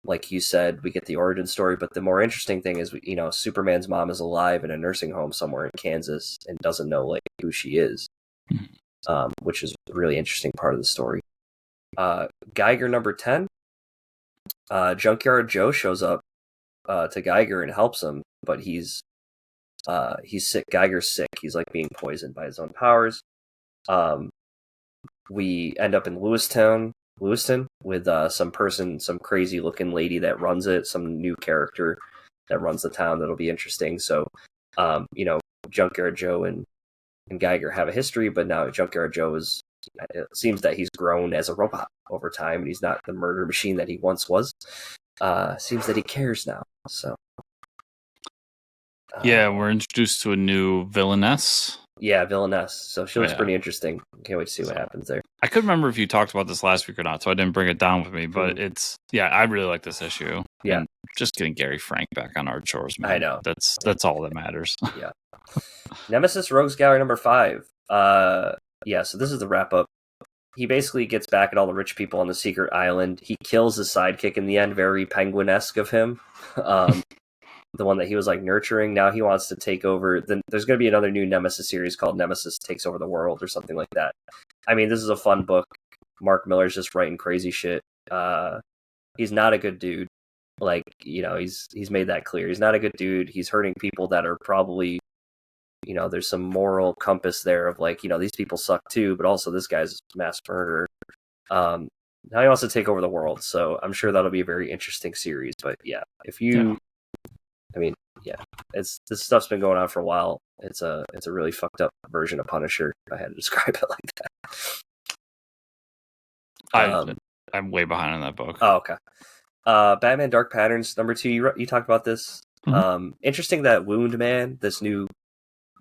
Like you said, we get the origin story, but the more interesting thing is, Superman's mom is alive in a nursing home somewhere in Kansas and doesn't know who she is, which is a really interesting part of the story. Geiger #10. Junkyard Joe shows up to Geiger and helps him, but he's sick. Geiger's sick. He's being poisoned by his own powers. We end up in Lewiston with some crazy looking lady that runs it, some new character that runs the town. That'll be interesting. So, Junkyard Joe and Geiger have a history, but now Junkyard Joe it seems that he's grown as a robot over time, and he's not the murder machine that he once was. Seems that he cares now. So, we're introduced to a new villainess. Yeah, villainess. So she looks pretty interesting. Can't wait to see what happens there. I couldn't remember if you talked about this last week or not, so I didn't bring it down with me. But I really like this issue. Yeah, and just getting Gary Frank back on our chores, man. I know. That's all that matters. Yeah. Nemesis Rogues Gallery number 5. So this is the wrap up. He basically gets back at all the rich people on the secret island. He kills his sidekick in the end, very Penguin-esque of him. The one that he was like nurturing. Now he wants to take over. There's going to be another new Nemesis series called Nemesis Takes Over the World or something like that. I mean, this is a fun book. Mark Miller's just writing crazy shit. He's not a good dude. Like, he's made that clear. He's not a good dude. He's hurting people that are probably, there's some moral compass there of like, these people suck too, but also this guy's mass murderer. Now he wants to take over the world, so I'm sure that'll be a very interesting series. But this stuff's been going on for a while. It's a really fucked up version of Punisher, if I had to describe it like that. I'm way behind on that book. Oh, okay. Batman Dark Patterns number 2. You talked about this. Mm-hmm. Interesting that Wound Man, this new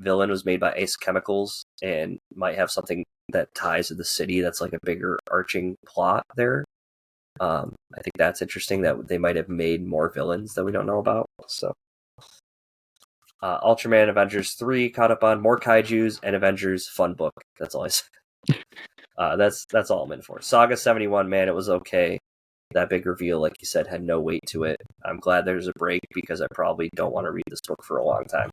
villain, was made by Ace Chemicals and might have something that ties to the city that's like a bigger arching plot there. I think that's interesting that they might have made more villains that we don't know about. So Ultraman Avengers 3 caught up on more kaijus and Avengers fun book. That's all I say. That's all I'm in for. Saga 71, man, it was okay. That big reveal, like you said, had no weight to it. I'm glad there's a break because I probably don't want to read this book for a long time.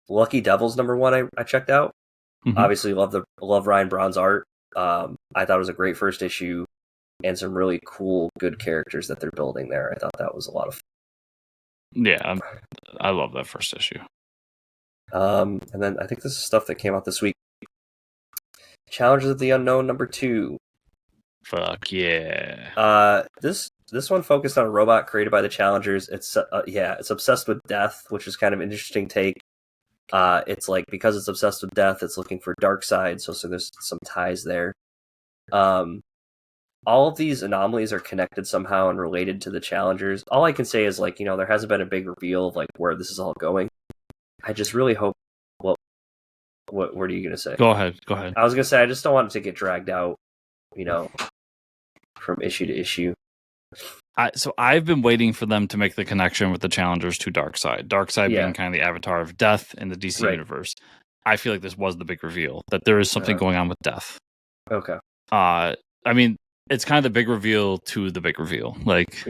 Lucky Devils number 1 I checked out. Mm-hmm. Obviously love Ryan Braun's art. I thought it was a great first issue and some really cool, good characters that they're building there. I thought that was a lot of fun. Yeah, I love that first issue. And then I think this is stuff that came out this week. Challengers of the Unknown number 2. Fuck yeah. This one focused on a robot created by the Challengers. It's obsessed with death, which is kind of an interesting take. It's like, because it's obsessed with death, it's looking for dark side, so there's some ties there. All of these anomalies are connected somehow and related to the Challengers. All I can say is, like, there hasn't been a big reveal of like where this is all going. I just really hope. What are you gonna say? Go ahead. I was gonna say I just don't want it to get dragged out, from issue to issue. So I've been waiting for them to make the connection with the Challengers to Darkseid. Darkseid being kind of the avatar of death in the DC universe. I feel like this was the big reveal, that there is something going on with death. Okay. I mean, it's kind of the big reveal to the big reveal. Like,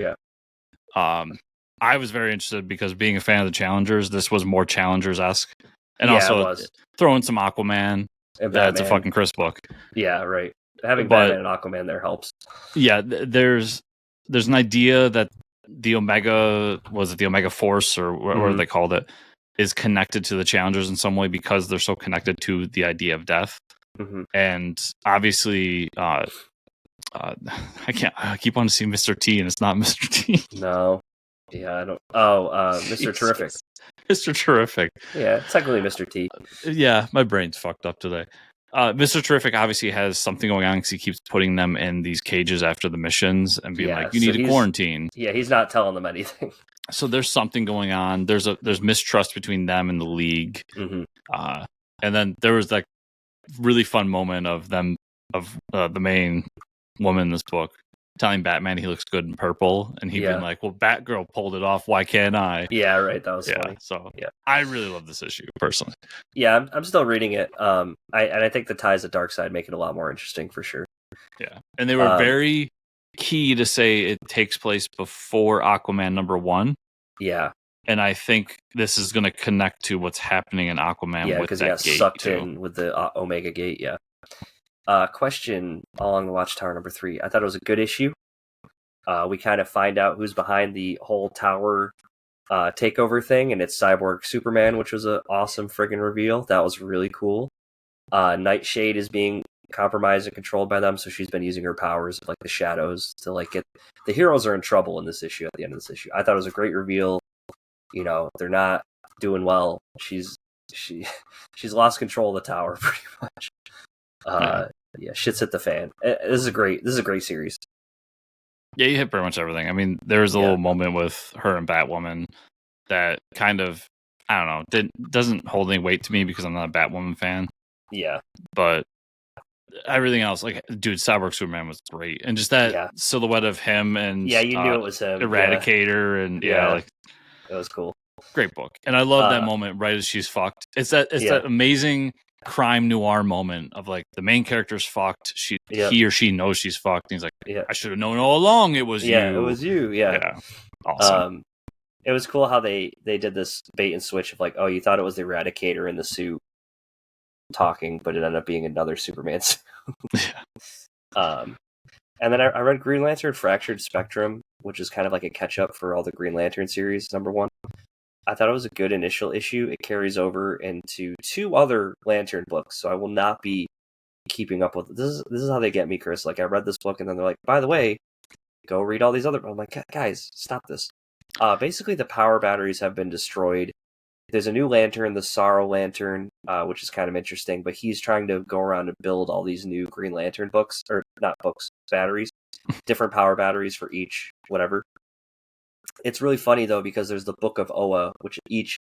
I was very interested because, being a fan of the Challengers, this was more Challengers-esque. And also throwing some Aquaman. That's a fucking Chris book. Yeah, right. Having Batman and Aquaman there helps. Yeah, there's an idea that the Omega Force, or whatever they called it, is connected to the Challengers in some way because they're so connected to the idea of death. Mm-hmm. And obviously, I keep wanting to see Mr. T, and it's not Mr. T. No. Yeah, I don't. Oh, Mr. Terrific. Mr. Terrific. Yeah, technically Mr. T. Yeah, my brain's fucked up today. Mr. Terrific obviously has something going on because he keeps putting them in these cages after the missions and being like, you need to quarantine. Yeah, he's not telling them anything. So there's something going on. There's mistrust between them and the League. Mm-hmm. And then there was that really fun moment of the main woman in this book telling Batman he looks good in purple, and he'd been like, well, Batgirl pulled it off, why can't I? Yeah, right, that was funny. So I really love this issue, personally. Yeah, I'm still reading it. I think the ties of Darkseid make it a lot more interesting, for sure. Yeah, and they were very key to say it takes place before Aquaman number 1. Yeah. And I think this is going to connect to what's happening in Aquaman. Yeah, because he got sucked in with the Omega Gate, question along the Watchtower number 3. I thought it was a good issue. We kind of find out who's behind the whole tower takeover thing, and it's Cyborg Superman, which was an awesome friggin' reveal. That was really cool. Nightshade is being compromised and controlled by them, so she's been using her powers, like the shadows, to like get the heroes are in trouble in this issue. At the end of this issue, I thought it was a great reveal. They're not doing well. She's lost control of the tower pretty much. Shit's hit the fan. This is a great series. Yeah, you hit pretty much everything. I mean, there was a little moment with her and Batwoman that kind of I don't know. It doesn't hold any weight to me because I'm not a Batwoman fan. Yeah. But everything else, like, dude, Cyborg Superman was great. And just that silhouette of him and you knew it was him. Eradicator and like it was cool. Great book. And I love that moment right as she's fucked. It's that amazing crime noir moment of like the main character's fucked. He or she knows she's fucked. And he's like, I should have known all along it was you. Yeah, it was you. Yeah. Awesome. It was cool how they did this bait and switch of like, oh, you thought it was the Eradicator in the suit talking, but it ended up being another Superman suit. And then I read Green Lantern Fractured Spectrum, which is kind of like a catch-up for all the Green Lantern series, #1. I thought it was a good initial issue. It carries over into 2 other Lantern books, so I will not be keeping up with it. This is how they get me, Chris. Like, I read this book, and then they're like, by the way, go read all these other... I'm like, guys, stop this. Basically, the power batteries have been destroyed. There's a new Lantern, the Sorrow Lantern, which is kind of interesting, but he's trying to go around and build all these new Green Lantern books, or not books, batteries, different power batteries for each, whatever. It's really funny, though, because there's the Book of Oa, which each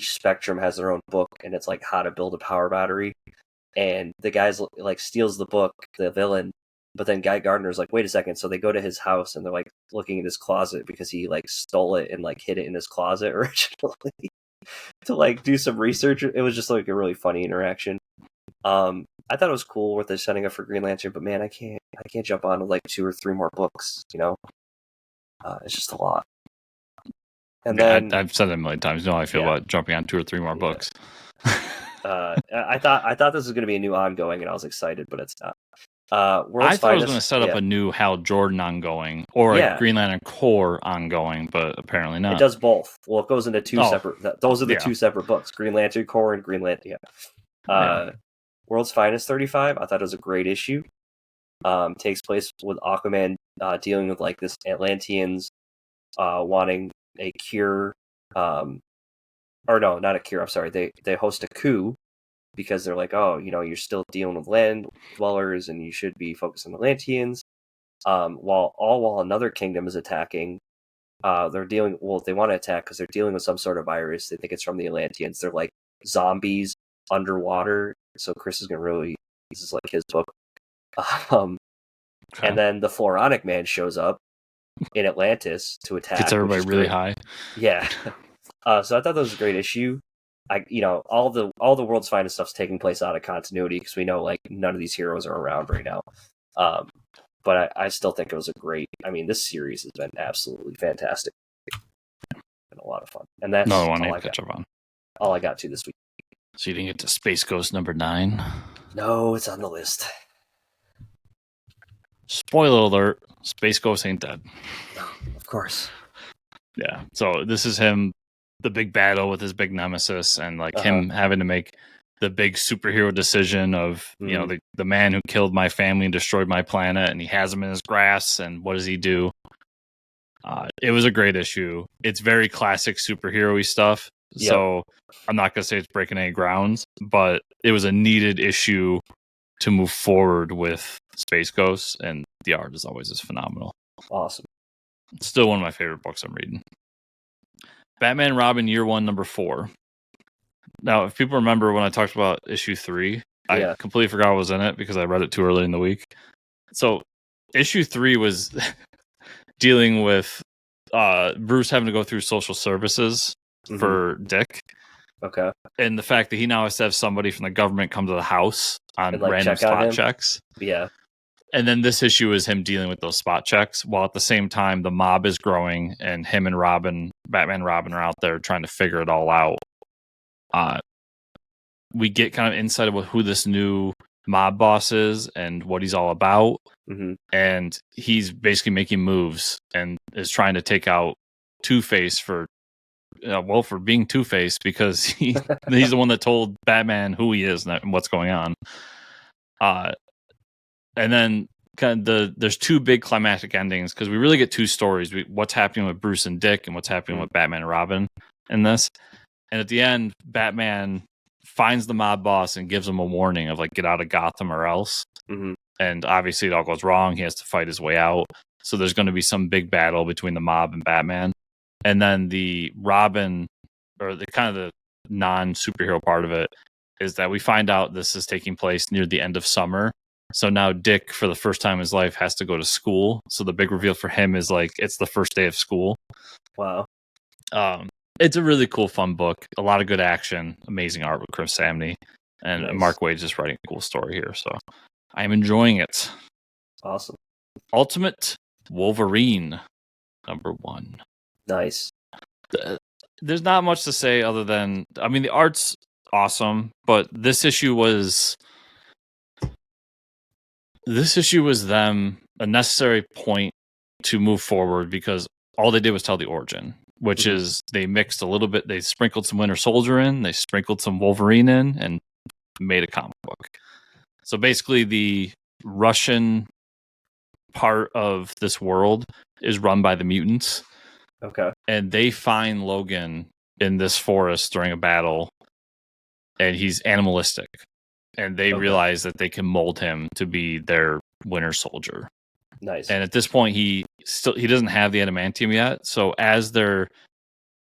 Spectrum has their own book, and it's like how to build a power battery. And the guy's like steals the book, the villain, but then Guy Gardner's like, wait a second. So they go to his house and they're like looking in his closet because he like stole it and like hid it in his closet originally to like do some research. It was just like a really funny interaction. I thought it was cool what they're setting up for Green Lantern, but man, I can't jump on to like 2 or 3 more books, you know? It's just a lot. And then I've said it a million times. You know how I feel about jumping on 2 or 3 more books. I thought this was going to be a new ongoing, and I was excited, but it's not. I thought it was going to set up a new Hal Jordan ongoing or a Green Lantern Corps ongoing, but apparently not. It does both. Well, it goes into 2 separate. Those are the 2 separate books: Green Lantern Corps and Green Lantern. World's Finest 35. I thought it was a great issue. Takes place with Aquaman dealing with like this Atlanteans wanting a cure. Or no, not a cure. I'm sorry. They host a coup because they're like, oh, you know, you're still dealing with land dwellers and you should be focused on Atlanteans. While another kingdom is attacking, they want to attack because they're dealing with some sort of virus. They think it's from the Atlanteans. They're like zombies underwater. So Chris is this is like his book. And then the Floronic Man shows up in Atlantis to attack. Gets everybody really high. Yeah. So I thought that was a great issue. All the World's Finest stuff's taking place out of continuity because we know like none of these heroes are around right now. But I still think it was a great. I mean, this series has been absolutely fantastic. Been a lot of fun, and that's another one I catch up on. All I got to this week. So you didn't get to Space Ghost #9? No, it's on the list. Spoiler alert: Space Ghost ain't dead. No, of course. Yeah. So this is him, the big battle with his big nemesis, and like him having to make the big superhero decision of you know the man who killed my family and destroyed my planet, and he has him in his grasp, and what does he do? It was a great issue. It's very classic superhero-y stuff. Yep. So I'm not gonna say it's breaking any grounds, but it was a needed issue to move forward with Space Ghost, and the art is always as phenomenal. Awesome. It's still one of my favorite books I'm reading. Batman Robin Year 1, number 4. Now, if people remember when I talked about issue 3, I completely forgot I was in it because I read it too early in the week. So issue 3 was dealing with Bruce having to go through social services for Dick. Okay. And the fact that he now has to have somebody from the government come to the house on random spot checks. Yeah. And then this issue is him dealing with those spot checks, while at the same time the mob is growing and him and Batman and Robin are out there trying to figure it all out. We get kind of insight about who this new mob boss is and what he's all about. And he's basically making moves and is trying to take out Two-Face for being Two-Face because he's the one that told Batman who he is and what's going on. And then there's 2 big climactic endings because we really get 2 stories: what's happening with Bruce and Dick, and what's happening with Batman and Robin in this. And at the end, Batman finds the mob boss and gives him a warning of like, get out of Gotham or else. And obviously, it all goes wrong. He has to fight his way out. So there's going to be some big battle between the mob and Batman. And then the Robin or the kind of the non-superhero part of it, is that we find out this is taking place near the end of summer. So now Dick, for the first time in his life, has to go to school. So the big reveal for him is like it's the first day of school. Wow. It's a really cool, fun book. A lot of good action, amazing art with Chris Samney, and Nice. Mark Waid's just writing a cool story here. So I'm enjoying it. Awesome. Ultimate Wolverine, #1. Nice. There's not much to say other than, I mean, the art's awesome, but this issue was them a necessary point to move forward, because all they did was tell the origin, which is they mixed a little bit. They sprinkled some Winter Soldier in, they sprinkled some Wolverine in, and made a comic book. So basically, the Russian part of this world is run by the mutants. Okay. And they find Logan in this forest during a battle, and he's animalistic. And they realize that they can mold him to be their Winter Soldier. Nice. And at this point, he doesn't have the adamantium yet. So as they're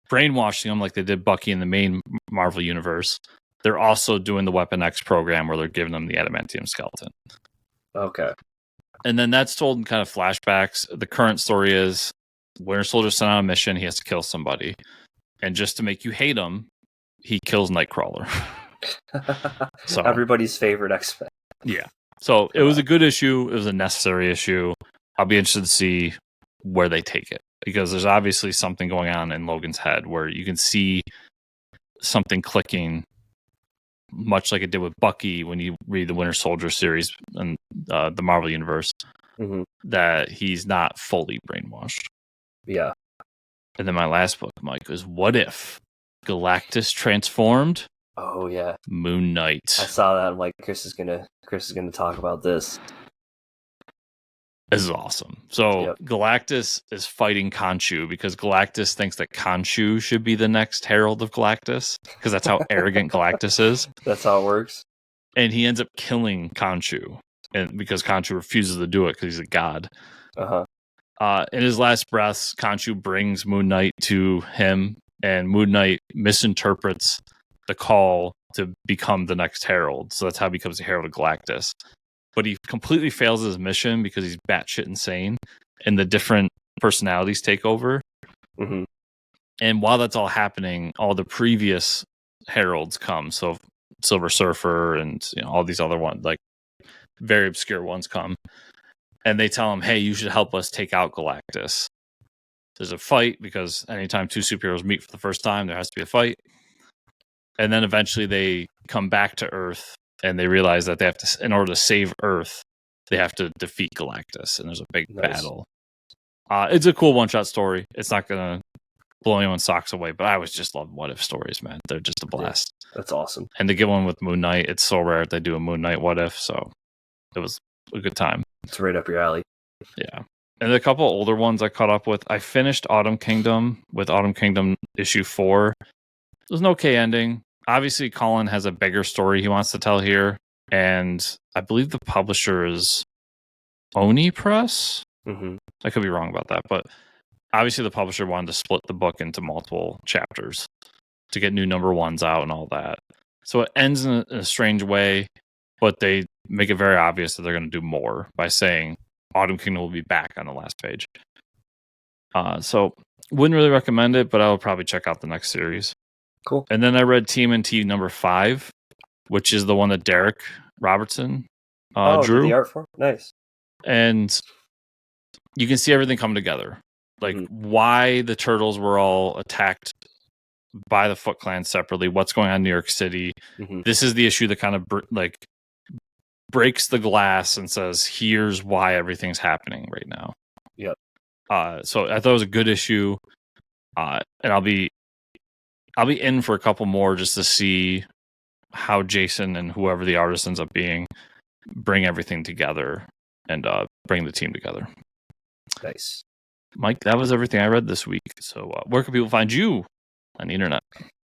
brainwashing him like they did Bucky in the main Marvel universe, they're also doing the Weapon X program where they're giving him the adamantium skeleton. Okay. And then that's told in kind of flashbacks. The current story is Winter Soldier sent on a mission. He has to kill somebody. And just to make you hate him, he kills Nightcrawler. So everybody's favorite X-Men. Yeah. So it was a good issue. It was a necessary issue. I'll be interested to see where they take it, because there's obviously something going on in Logan's head where you can see something clicking, much like it did with Bucky when you read the Winter Soldier series and the Marvel Universe, that he's not fully brainwashed. Yeah. And then my last book, Mike, is What If Galactus Transformed? Oh yeah, Moon Knight. I saw that. I'm like, Chris is gonna talk about this. This is awesome. So Galactus is fighting Khonshu because Galactus thinks that Khonshu should be the next Herald of Galactus, because that's how arrogant Galactus is. That's how it works. And he ends up killing Khonshu, and because Khonshu refuses to do it because he's a god. In his last breaths, Khonshu brings Moon Knight to him, and Moon Knight misinterprets the call to become the next Herald. So that's how he becomes the Herald of Galactus. But he completely fails his mission because he's batshit insane, and the different personalities take over. And while that's all happening, all the previous heralds come. So Silver Surfer and all these other ones, like very obscure ones, come, and they tell him, "Hey, you should help us take out Galactus." There's a fight because anytime two superheroes meet for the first time, there has to be a fight. And then eventually they come back to Earth. And they realize that they have to, in order to save Earth, they have to defeat Galactus. And there's a big battle. It's a cool one-shot story. It's not going to blow anyone's socks away, but I always just love What If stories, man. They're just a blast. That's awesome. And to get one with Moon Knight, it's so rare that they do a Moon Knight What If, so it was a good time. It's right up your alley. Yeah. And a couple older ones I caught up with. I finished Autumn Kingdom with Autumn Kingdom issue 4. It was an okay ending. Obviously, Colin has a bigger story he wants to tell here, and I believe the publisher is Oni Press. I could be wrong about that, but obviously the publisher wanted to split the book into multiple chapters to get new number ones out and all that. So it ends in a strange way, but they make it very obvious that they're going to do more by saying Autumn Kingdom will be back on the last page. So wouldn't really recommend it, but I will probably check out the next series. Cool. And then I read TMNT number 5, which is the one that Derek Robertson drew. The art form? Nice. And you can see everything come together. Like why the Turtles were all attacked by the Foot Clan separately, what's going on in New York City. This is the issue that kind of breaks the glass and says, here's why everything's happening right now. So I thought it was a good issue. And I'll be in for a couple more just to see how Jason and whoever the artist ends up being bring everything together and bring the team together. Nice. Mike, that was everything I read this week. So where can people find you on the internet?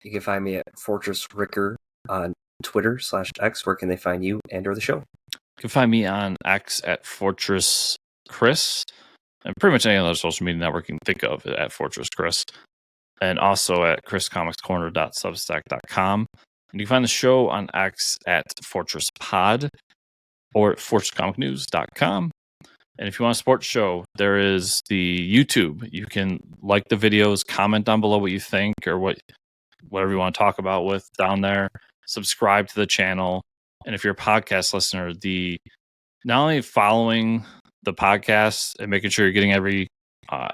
You can find me at Fortress Ricker on Twitter/X. Where can they find you and or the show? You can find me on X at Fortress Chris, and pretty much any other social media network you can think of at Fortress Chris. and also at chriscomicscorner.substack.com. And you can find the show on X at Fortress Pod or at fortresscomicnews.com. And if you want to support the show, there is the YouTube. You can like the videos, comment down below what you think or whatever you want to talk about with down there. Subscribe to the channel. And if you're a podcast listener, not only following the podcast and making sure you're getting every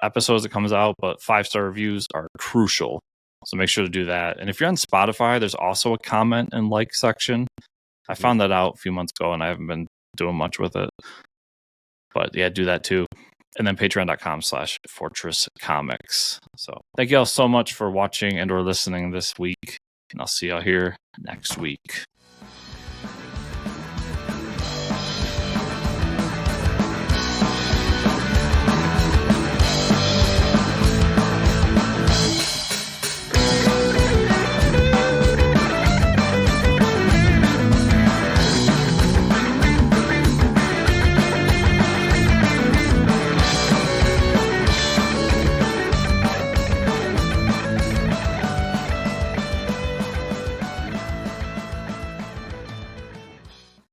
episode that comes out, but 5-star reviews are crucial. So make sure to do that. And if you're on Spotify, there's also a comment and like section. I found that out a few months ago and I haven't been doing much with it. But yeah, do that too. And then patreon.com/Fortress Comics. So thank you all so much for watching and or listening this week. And I'll see y'all here next week.